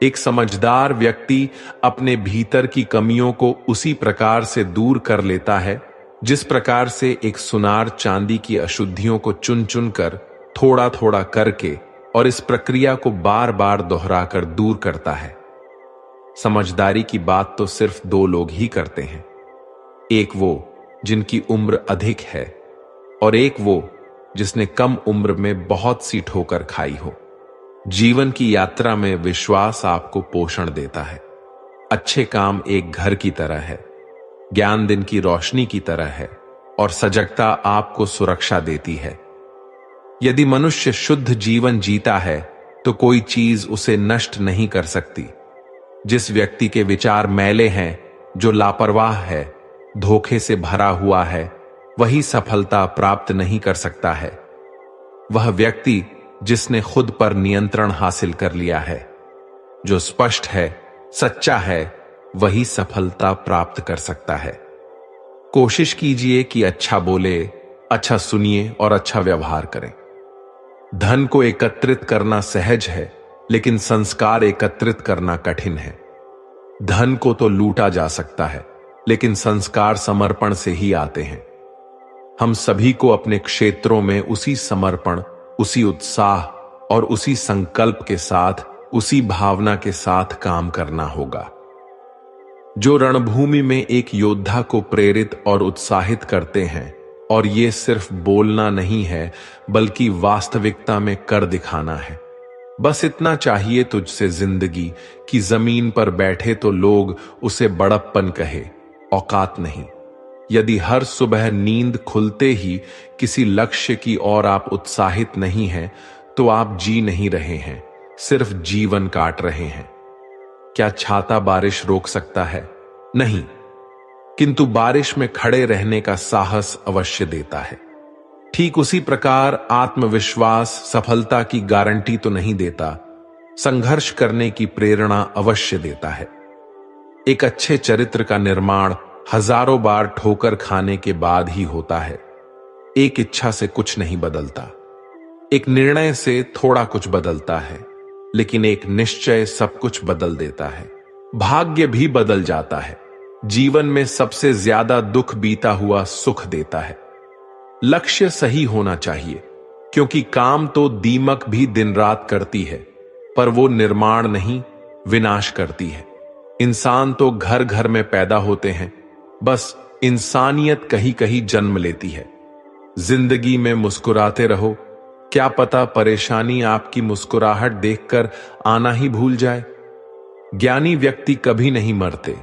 एक समझदार व्यक्ति अपने भीतर की कमियों को उसी प्रकार से दूर कर लेता है जिस प्रकार से एक सुनार चांदी की अशुद्धियों को चुन चुन कर थोड़ा थोड़ा करके और इस प्रक्रिया को बार बार दोहराकर दूर करता है। समझदारी की बात तो सिर्फ 2 लोग ही करते हैं, एक वो जिनकी उम्र अधिक है और एक वो जिसने कम उम्र में बहुत सी ठोकर खाई हो। जीवन की यात्रा में विश्वास आपको पोषण देता है। अच्छे काम एक घर की तरह है, ज्ञान दिन की रोशनी की तरह है और सजगता आपको सुरक्षा देती है। यदि मनुष्य शुद्ध जीवन जीता है तो कोई चीज उसे नष्ट नहीं कर सकती। जिस व्यक्ति के विचार मैले हैं, जो लापरवाह है, धोखे से भरा हुआ है, वही सफलता प्राप्त नहीं कर सकता है। वह व्यक्ति जिसने खुद पर नियंत्रण हासिल कर लिया है, जो स्पष्ट है, सच्चा है, वही सफलता प्राप्त कर सकता है। कोशिश कीजिए कि अच्छा बोले, अच्छा सुनिए और अच्छा व्यवहार करें। धन को एकत्रित करना सहज है, लेकिन संस्कार एकत्रित करना कठिन है। धन को तो लूटा जा सकता है, लेकिन संस्कार समर्पण से ही आते हैं। हम सभी को अपने क्षेत्रों में उसी समर्पण, उसी उत्साह और उसी संकल्प के साथ, उसी भावना के साथ काम करना होगा जो रणभूमि में एक योद्धा को प्रेरित और उत्साहित करते हैं। और ये सिर्फ बोलना नहीं है, बल्कि वास्तविकता में कर दिखाना है। बस इतना चाहिए तुझसे जिंदगी की जमीन पर बैठे तो लोग उसे बड़प्पन कहे, औकात नहीं। यदि हर सुबह नींद खुलते ही किसी लक्ष्य की ओर आप उत्साहित नहीं हैं, तो आप जी नहीं रहे हैं, सिर्फ जीवन काट रहे हैं। क्या छाता बारिश रोक सकता है? नहीं, किंतु बारिश में खड़े रहने का साहस अवश्य देता है। ठीक उसी प्रकार आत्मविश्वास सफलता की गारंटी तो नहीं देता, संघर्ष करने की प्रेरणा अवश्य देता है। एक अच्छे चरित्र का निर्माण हजारों बार ठोकर खाने के बाद ही होता है। एक इच्छा से कुछ नहीं बदलता, एक निर्णय से थोड़ा कुछ बदलता है, लेकिन एक निश्चय सब कुछ बदल देता है। भाग्य भी बदल जाता है। जीवन में सबसे ज्यादा दुख बीता हुआ सुख देता है। लक्ष्य सही होना चाहिए, क्योंकि काम तो दीमक भी दिन रात करती है, पर वो निर्माण नहीं, विनाश करती है। इंसान तो घर घर में पैदा होते हैं, बस इंसानियत कहीं कहीं जन्म लेती है। जिंदगी में मुस्कुराते रहो, क्या पता परेशानी आपकी मुस्कुराहट देखकर आना ही भूल जाए। ज्ञानी व्यक्ति कभी नहीं मरते,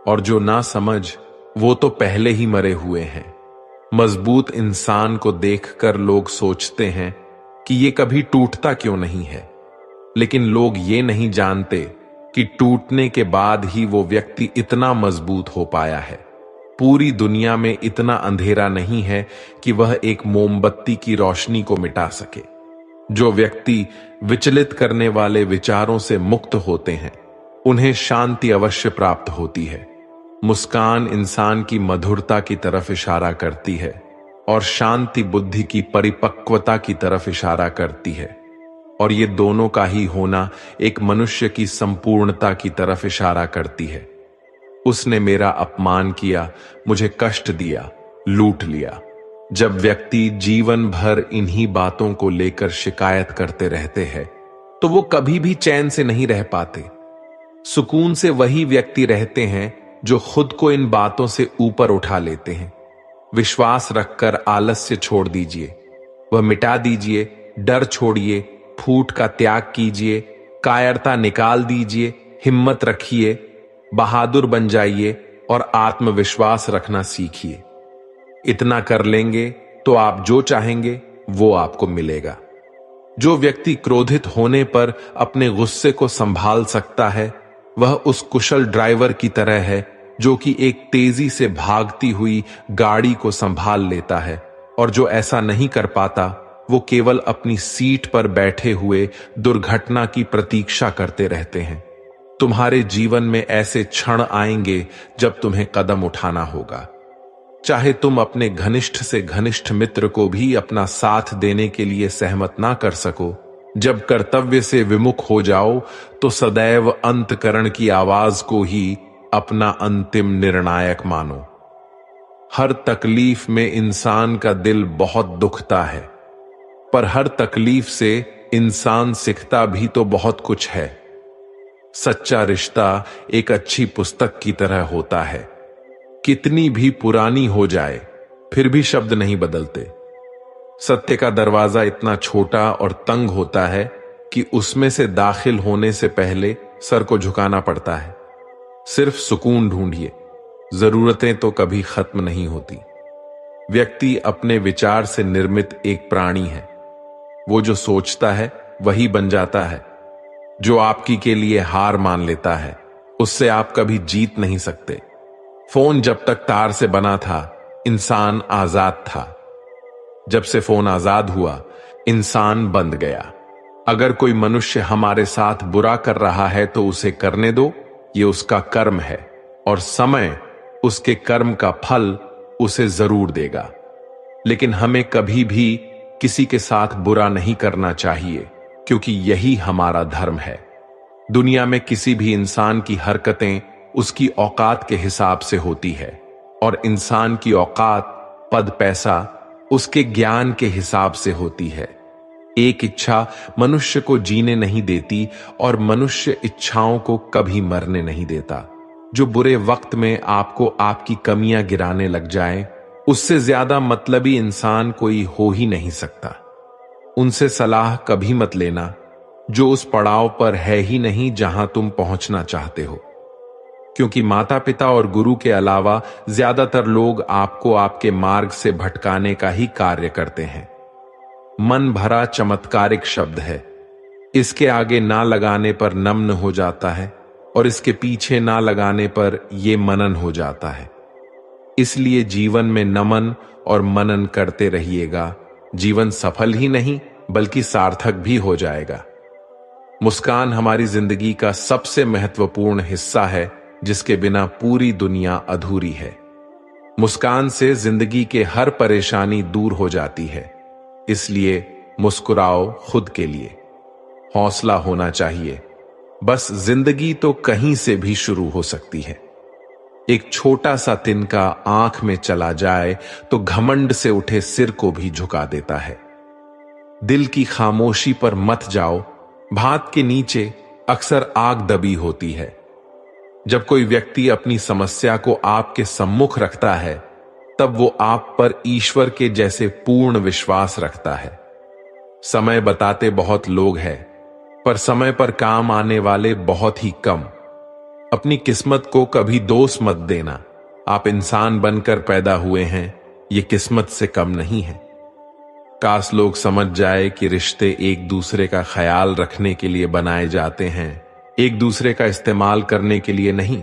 और जो ना समझ वो तो पहले ही मरे हुए हैं। मजबूत इंसान को देखकर लोग सोचते हैं कि ये कभी टूटता क्यों नहीं है, लेकिन लोग ये नहीं जानते कि टूटने के बाद ही वो व्यक्ति इतना मजबूत हो पाया है। पूरी दुनिया में इतना अंधेरा नहीं है कि वह एक मोमबत्ती की रोशनी को मिटा सके। जो व्यक्ति विचलित करने वाले विचारों से मुक्त होते हैं, उन्हें शांति अवश्य प्राप्त होती है। मुस्कान इंसान की मधुरता की तरफ इशारा करती है, और शांति बुद्धि की परिपक्वता की तरफ इशारा करती है। और ये दोनों का ही होना एक मनुष्य की संपूर्णता की तरफ इशारा करती है। उसने मेरा अपमान किया, मुझे कष्ट दिया, लूट लिया। जब व्यक्ति जीवन भर इन्हीं बातों को लेकर शिकायत करते रहते हैं, तो वो कभी भी चैन से नहीं रह पाते। सुकून से वही व्यक्ति रहते हैं जो खुद को इन बातों से ऊपर उठा लेते हैं। विश्वास रखकर आलस्य छोड़ दीजिए, वह मिटा दीजिए। डर छोड़िए, फूट का त्याग कीजिए, कायरता निकाल दीजिए। हिम्मत रखिए, बहादुर बन जाइए और आत्मविश्वास रखना सीखिए। इतना कर लेंगे तो आप जो चाहेंगे वो आपको मिलेगा। जो व्यक्ति क्रोधित होने पर अपने गुस्से को संभाल सकता है, वह उस कुशल ड्राइवर की तरह है जो कि एक तेजी से भागती हुई गाड़ी को संभाल लेता है। और जो ऐसा नहीं कर पाता, वो केवल अपनी सीट पर बैठे हुए दुर्घटना की प्रतीक्षा करते रहते हैं। तुम्हारे जीवन में ऐसे क्षण आएंगे जब तुम्हें कदम उठाना होगा। चाहे तुम अपने घनिष्ठ से घनिष्ठ मित्र को भी अपना साथ देने के लिए सहमत ना कर सको, जब कर्तव्य से विमुख हो जाओ तो सदैव अंतकरण की आवाज को ही अपना अंतिम निर्णायक मानो। हर तकलीफ में इंसान का दिल बहुत दुखता है, पर हर तकलीफ से इंसान सीखता भी तो बहुत कुछ है। सच्चा रिश्ता एक अच्छी पुस्तक की तरह होता है, कितनी भी पुरानी हो जाए फिर भी शब्द नहीं बदलते। सत्य का दरवाजा इतना छोटा और तंग होता है कि उसमें से दाखिल होने से पहले सर को झुकाना पड़ता है। सिर्फ सुकून ढूंढिए, जरूरतें तो कभी खत्म नहीं होती। व्यक्ति अपने विचार से निर्मित एक प्राणी है। वो जो सोचता है वही बन जाता है। जो आपकी के लिए हार मान लेता है उससे आप कभी जीत नहीं सकते। फोन जब तक तार से बना था इंसान आजाद था। जब से फोन आजाद हुआ इंसान बंद गया। अगर कोई मनुष्य हमारे साथ बुरा कर रहा है तो उसे करने दो, ये उसका कर्म है और समय उसके कर्म का फल उसे जरूर देगा। लेकिन हमें कभी भी किसी के साथ बुरा नहीं करना चाहिए, क्योंकि यही हमारा धर्म है। दुनिया में किसी भी इंसान की हरकतें उसकी औकात के हिसाब से होती है और इंसान की औकात, पद, पैसा उसके ज्ञान के हिसाब से होती है। एक इच्छा मनुष्य को जीने नहीं देती और मनुष्य इच्छाओं को कभी मरने नहीं देता। जो बुरे वक्त में आपको आपकी कमियां गिराने लग जाए, उससे ज्यादा मतलबी इंसान कोई हो ही नहीं सकता। उनसे सलाह कभी मत लेना जो उस पड़ाव पर है ही नहीं जहां तुम पहुंचना चाहते हो, क्योंकि माता पिता और गुरु के अलावा ज्यादातर लोग आपको आपके मार्ग से भटकाने का ही कार्य करते हैं। मन भरा चमत्कारिक शब्द है। इसके आगे ना लगाने पर नम्न हो जाता है और इसके पीछे ना लगाने पर यह मनन हो जाता है। इसलिए जीवन में नमन और मनन करते रहिएगा। जीवन सफल ही नहीं बल्कि सार्थक भी हो जाएगा। मुस्कान हमारी जिंदगी का सबसे महत्वपूर्ण हिस्सा है, जिसके बिना पूरी दुनिया अधूरी है। मुस्कान से जिंदगी के हर परेशानी दूर हो जाती है। इसलिए मुस्कुराओ खुद के लिए। हौसला होना चाहिए। बस जिंदगी तो कहीं से भी शुरू हो सकती है। एक छोटा सा तिनका आंख में चला जाए तो घमंड से उठे सिर को भी झुका देता है। दिल की खामोशी पर मत जाओ। भात के नीचे अक्सर आग दबी होती है। जब कोई व्यक्ति अपनी समस्या को आपके सम्मुख रखता है, तब वो आप पर ईश्वर के जैसे पूर्ण विश्वास रखता है। समय बताते बहुत लोग हैं, पर समय पर काम आने वाले बहुत ही कम। अपनी किस्मत को कभी दोष मत देना। आप इंसान बनकर पैदा हुए हैं, ये किस्मत से कम नहीं है। काश लोग समझ जाए कि रिश्ते एक दूसरे का ख्याल रखने के लिए बनाए जाते हैं, एक दूसरे का इस्तेमाल करने के लिए नहीं।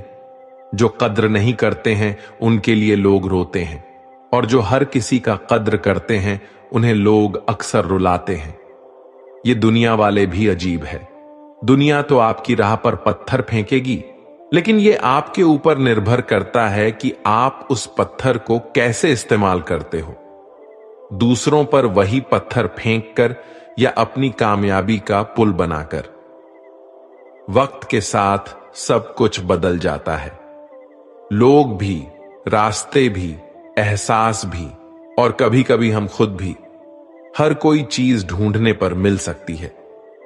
जो कद्र नहीं करते हैं उनके लिए लोग रोते हैं, और जो हर किसी का कद्र करते हैं उन्हें लोग अक्सर रुलाते हैं। ये दुनिया वाले भी अजीब है। दुनिया तो आपकी राह पर पत्थर फेंकेगी, लेकिन ये आपके ऊपर निर्भर करता है कि आप उस पत्थर को कैसे इस्तेमाल करते हो। दूसरों पर वही पत्थर फेंककर या अपनी कामयाबी का पुल बनाकर। वक्त के साथ सब कुछ बदल जाता है। लोग भी, रास्ते भी, एहसास भी और कभी कभी हम खुद भी। हर कोई चीज ढूंढने पर मिल सकती है,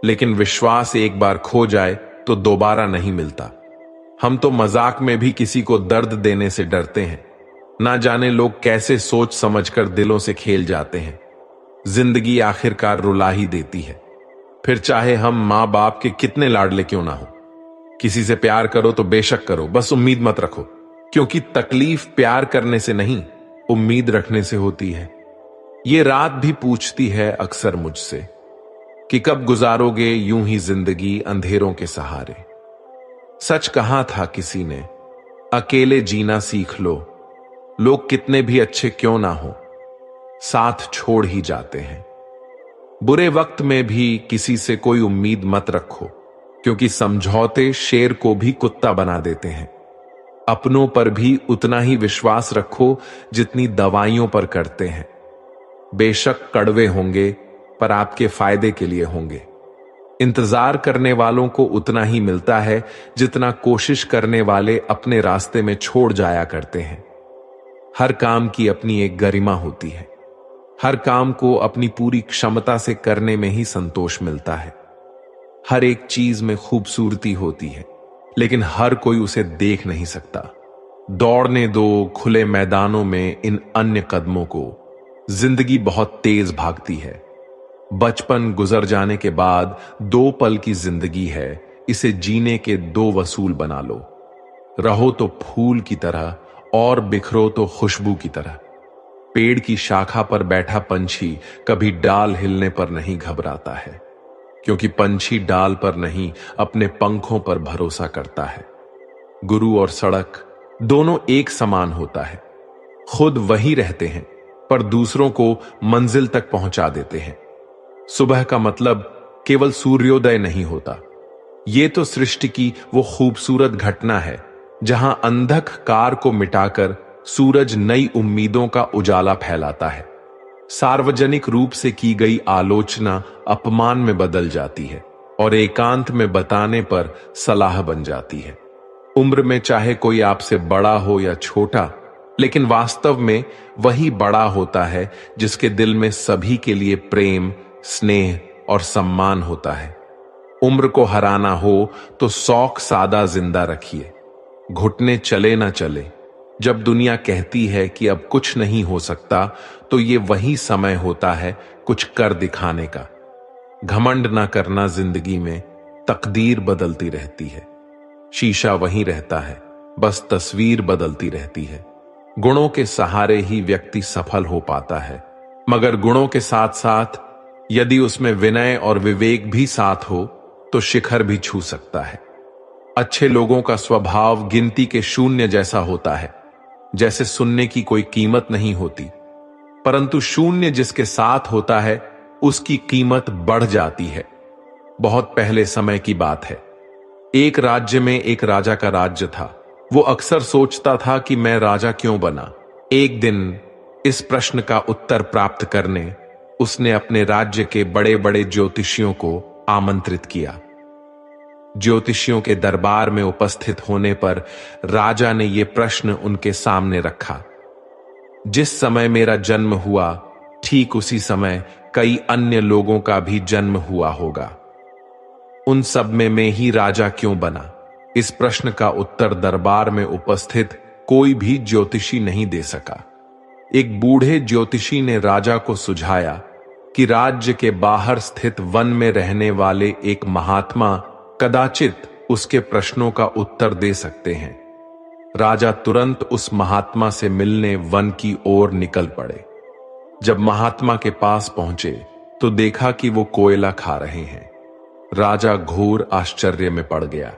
लेकिन विश्वास एक बार खो जाए तो दोबारा नहीं मिलता। हम तो मजाक में भी किसी को दर्द देने से डरते हैं। ना जाने लोग कैसे सोच समझकर दिलों से खेल जाते हैं। जिंदगी आखिरकार रुला ही देती है, फिर चाहे हम मां बाप के कितने लाडले क्यों ना हो। किसी से प्यार करो तो बेशक करो, बस उम्मीद मत रखो, क्योंकि तकलीफ प्यार करने से नहीं, उम्मीद रखने से होती है। ये रात भी पूछती है अक्सर मुझसे कि कब गुजारोगे यूं ही जिंदगी अंधेरों के सहारे। सच कहा था किसी ने, अकेले जीना सीख लो। लोग कितने भी अच्छे क्यों ना हो, साथ छोड़ ही जाते हैं। बुरे वक्त में भी किसी से कोई उम्मीद मत रखो, क्योंकि समझौते शेर को भी कुत्ता बना देते हैं। अपनों पर भी उतना ही विश्वास रखो जितनी दवाइयों पर करते हैं। बेशक कड़वे होंगे, पर आपके फायदे के लिए होंगे। इंतजार करने वालों को उतना ही मिलता है जितना कोशिश करने वाले अपने रास्ते में छोड़ जाया करते हैं। हर काम की अपनी एक गरिमा होती है। हर काम को अपनी पूरी क्षमता से करने में ही संतोष मिलता है। हर एक चीज में खूबसूरती होती है, लेकिन हर कोई उसे देख नहीं सकता। दौड़ने दो खुले मैदानों में इन अन्य कदमों को। जिंदगी बहुत तेज भागती है। बचपन गुजर जाने के बाद 2 पल की जिंदगी है, इसे जीने के 2 वसूल बना लो। रहो तो फूल की तरह और बिखरो तो खुशबू की तरह। पेड़ की शाखा पर बैठा पंछी कभी डाल हिलने पर नहीं घबराता है, क्योंकि पंछी डाल पर नहीं अपने पंखों पर भरोसा करता है। गुरु और सड़क दोनों एक समान होता है। खुद वही रहते हैं पर दूसरों को मंजिल तक पहुंचा देते हैं। सुबह का मतलब केवल सूर्योदय नहीं होता। ये तो सृष्टि की वो खूबसूरत घटना है जहां अंधकार को मिटाकर सूरज नई उम्मीदों का उजाला फैलाता है। सार्वजनिक रूप से की गई आलोचना अपमान में बदल जाती है और एकांत में बताने पर सलाह बन जाती है। उम्र में चाहे कोई आपसे बड़ा हो या छोटा, लेकिन वास्तव में वही बड़ा होता है जिसके दिल में सभी के लिए प्रेम, स्नेह और सम्मान होता है। उम्र को हराना हो तो शौक सादा जिंदा रखिए। घुटने चले ना चले। जब दुनिया कहती है कि अब कुछ नहीं हो सकता, तो ये वही समय होता है कुछ कर दिखाने का। घमंड ना करना जिंदगी में, तकदीर बदलती रहती है। शीशा वहीं रहता है, बस तस्वीर बदलती रहती है। गुणों के सहारे ही व्यक्ति सफल हो पाता है, मगर गुणों के साथ साथ यदि उसमें विनय और विवेक भी साथ हो तो शिखर भी छू सकता है। अच्छे लोगों का स्वभाव गिनती के शून्य जैसा होता है, जैसे सुनने की कोई कीमत नहीं होती, परंतु शून्य जिसके साथ होता है उसकी कीमत बढ़ जाती है। बहुत पहले समय की बात है। एक राज्य में एक राजा का राज्य था। वो अक्सर सोचता था कि मैं राजा क्यों बना। एक दिन इस प्रश्न का उत्तर प्राप्त करने उसने अपने राज्य के बड़े बड़े ज्योतिषियों को आमंत्रित किया। ज्योतिषियों के दरबार में उपस्थित होने पर राजा ने यह प्रश्न उनके सामने रखा। जिस समय मेरा जन्म हुआ, ठीक उसी समय कई अन्य लोगों का भी जन्म हुआ होगा। उन सब में मैं ही राजा क्यों बना? इस प्रश्न का उत्तर दरबार में उपस्थित कोई भी ज्योतिषी नहीं दे सका। एक बूढ़े ज्योतिषी ने राजा को सुझाया कि राज्य के बाहर स्थित वन में रहने वाले एक महात्मा कदाचित उसके प्रश्नों का उत्तर दे सकते हैं। राजा तुरंत उस महात्मा से मिलने वन की ओर निकल पड़े। जब महात्मा के पास पहुंचे तो देखा कि वो कोयला खा रहे हैं। राजा घोर आश्चर्य में पड़ गया,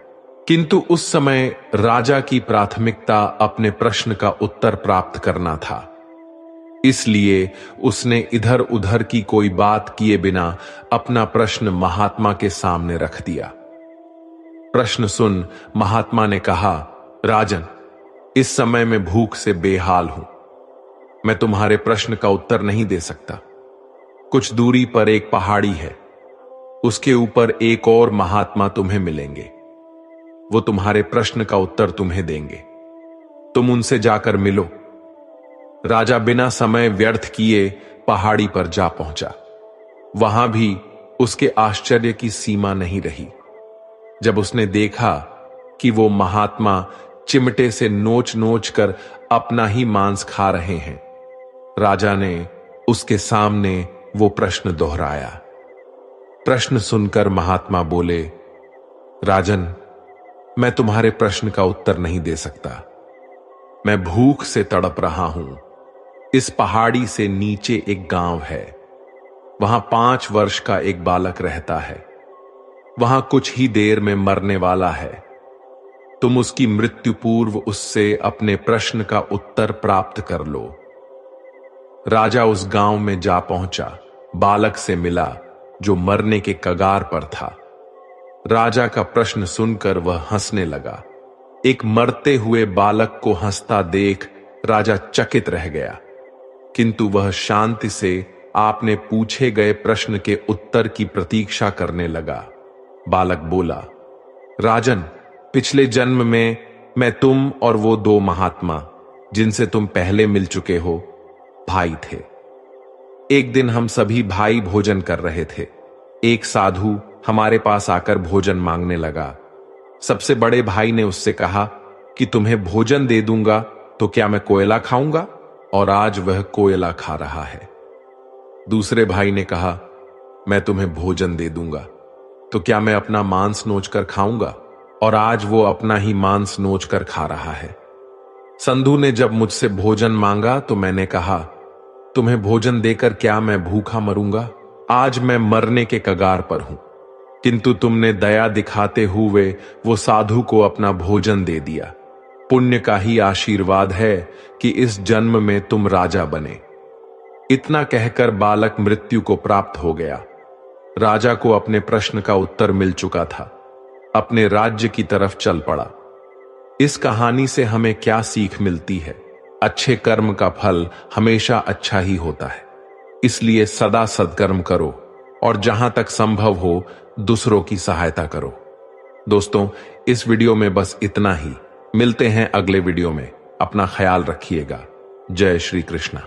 किंतु उस समय राजा की प्राथमिकता अपने प्रश्न का उत्तर प्राप्त करना था। इसलिए उसने इधर उधर की कोई बात किए बिना अपना प्रश्न महात्मा के सामने रख दिया। प्रश्न सुन महात्मा ने कहा, राजन, इस समय मैं भूख से बेहाल हूं। मैं तुम्हारे प्रश्न का उत्तर नहीं दे सकता। कुछ दूरी पर एक पहाड़ी है, उसके ऊपर एक और महात्मा तुम्हें मिलेंगे। वो तुम्हारे प्रश्न का उत्तर तुम्हें देंगे। तुम उनसे जाकर मिलो। राजा बिना समय व्यर्थ किए पहाड़ी पर जा पहुंचा। वहां भी उसके आश्चर्य की सीमा नहीं रही जब उसने देखा कि वो महात्मा चिमटे से नोच नोच कर अपना ही मांस खा रहे हैं। राजा ने उसके सामने वो प्रश्न दोहराया। प्रश्न सुनकर महात्मा बोले, राजन, मैं तुम्हारे प्रश्न का उत्तर नहीं दे सकता। मैं भूख से तड़प रहा हूं। इस पहाड़ी से नीचे एक गांव है। वहां 5 वर्ष का एक बालक रहता है। वहां कुछ ही देर में मरने वाला है। तुम उसकी मृत्यु पूर्व उससे अपने प्रश्न का उत्तर प्राप्त कर लो। राजा उस गांव में जा पहुंचा, बालक से मिला जो मरने के कगार पर था। राजा का प्रश्न सुनकर वह हंसने लगा। एक मरते हुए बालक को हंसता देख राजा चकित रह गया, किंतु वह शांति से आपने पूछे गए प्रश्न के उत्तर की प्रतीक्षा करने लगा। बालक बोला, राजन, पिछले जन्म में मैं तुम और वो 2 महात्मा जिनसे तुम पहले मिल चुके हो भाई थे। एक दिन हम सभी भाई भोजन कर रहे थे। एक साधु हमारे पास आकर भोजन मांगने लगा। सबसे बड़े भाई ने उससे कहा कि तुम्हें भोजन दे दूंगा तो क्या मैं कोयला खाऊंगा? और आज वह कोयला खा रहा है। दूसरे भाई ने कहा, मैं तुम्हें भोजन दे दूंगा। तो क्या मैं अपना मांस नोचकर खाऊंगा? और आज वो अपना ही मांस नोचकर खा रहा है। संधू ने जब मुझसे भोजन मांगा तो मैंने कहा, तुम्हें भोजन देकर क्या मैं भूखा मरूंगा? आज मैं मरने के कगार पर हूं, किंतु तुमने दया दिखाते हुए वो साधु को अपना भोजन दे दिया। पुण्य का ही आशीर्वाद है कि इस जन्म में तुम राजा बने। इतना कहकर बालक मृत्यु को प्राप्त हो गया। राजा को अपने प्रश्न का उत्तर मिल चुका था, अपने राज्य की तरफ चल पड़ा। इस कहानी से हमें क्या सीख मिलती है? अच्छे कर्म का फल हमेशा अच्छा ही होता है, इसलिए सदा सद्कर्म करो और जहां तक संभव हो दूसरों की सहायता करो। दोस्तों, इस वीडियो में बस इतना ही। मिलते हैं अगले वीडियो में। अपना ख्याल रखिएगा। जय श्री कृष्णा।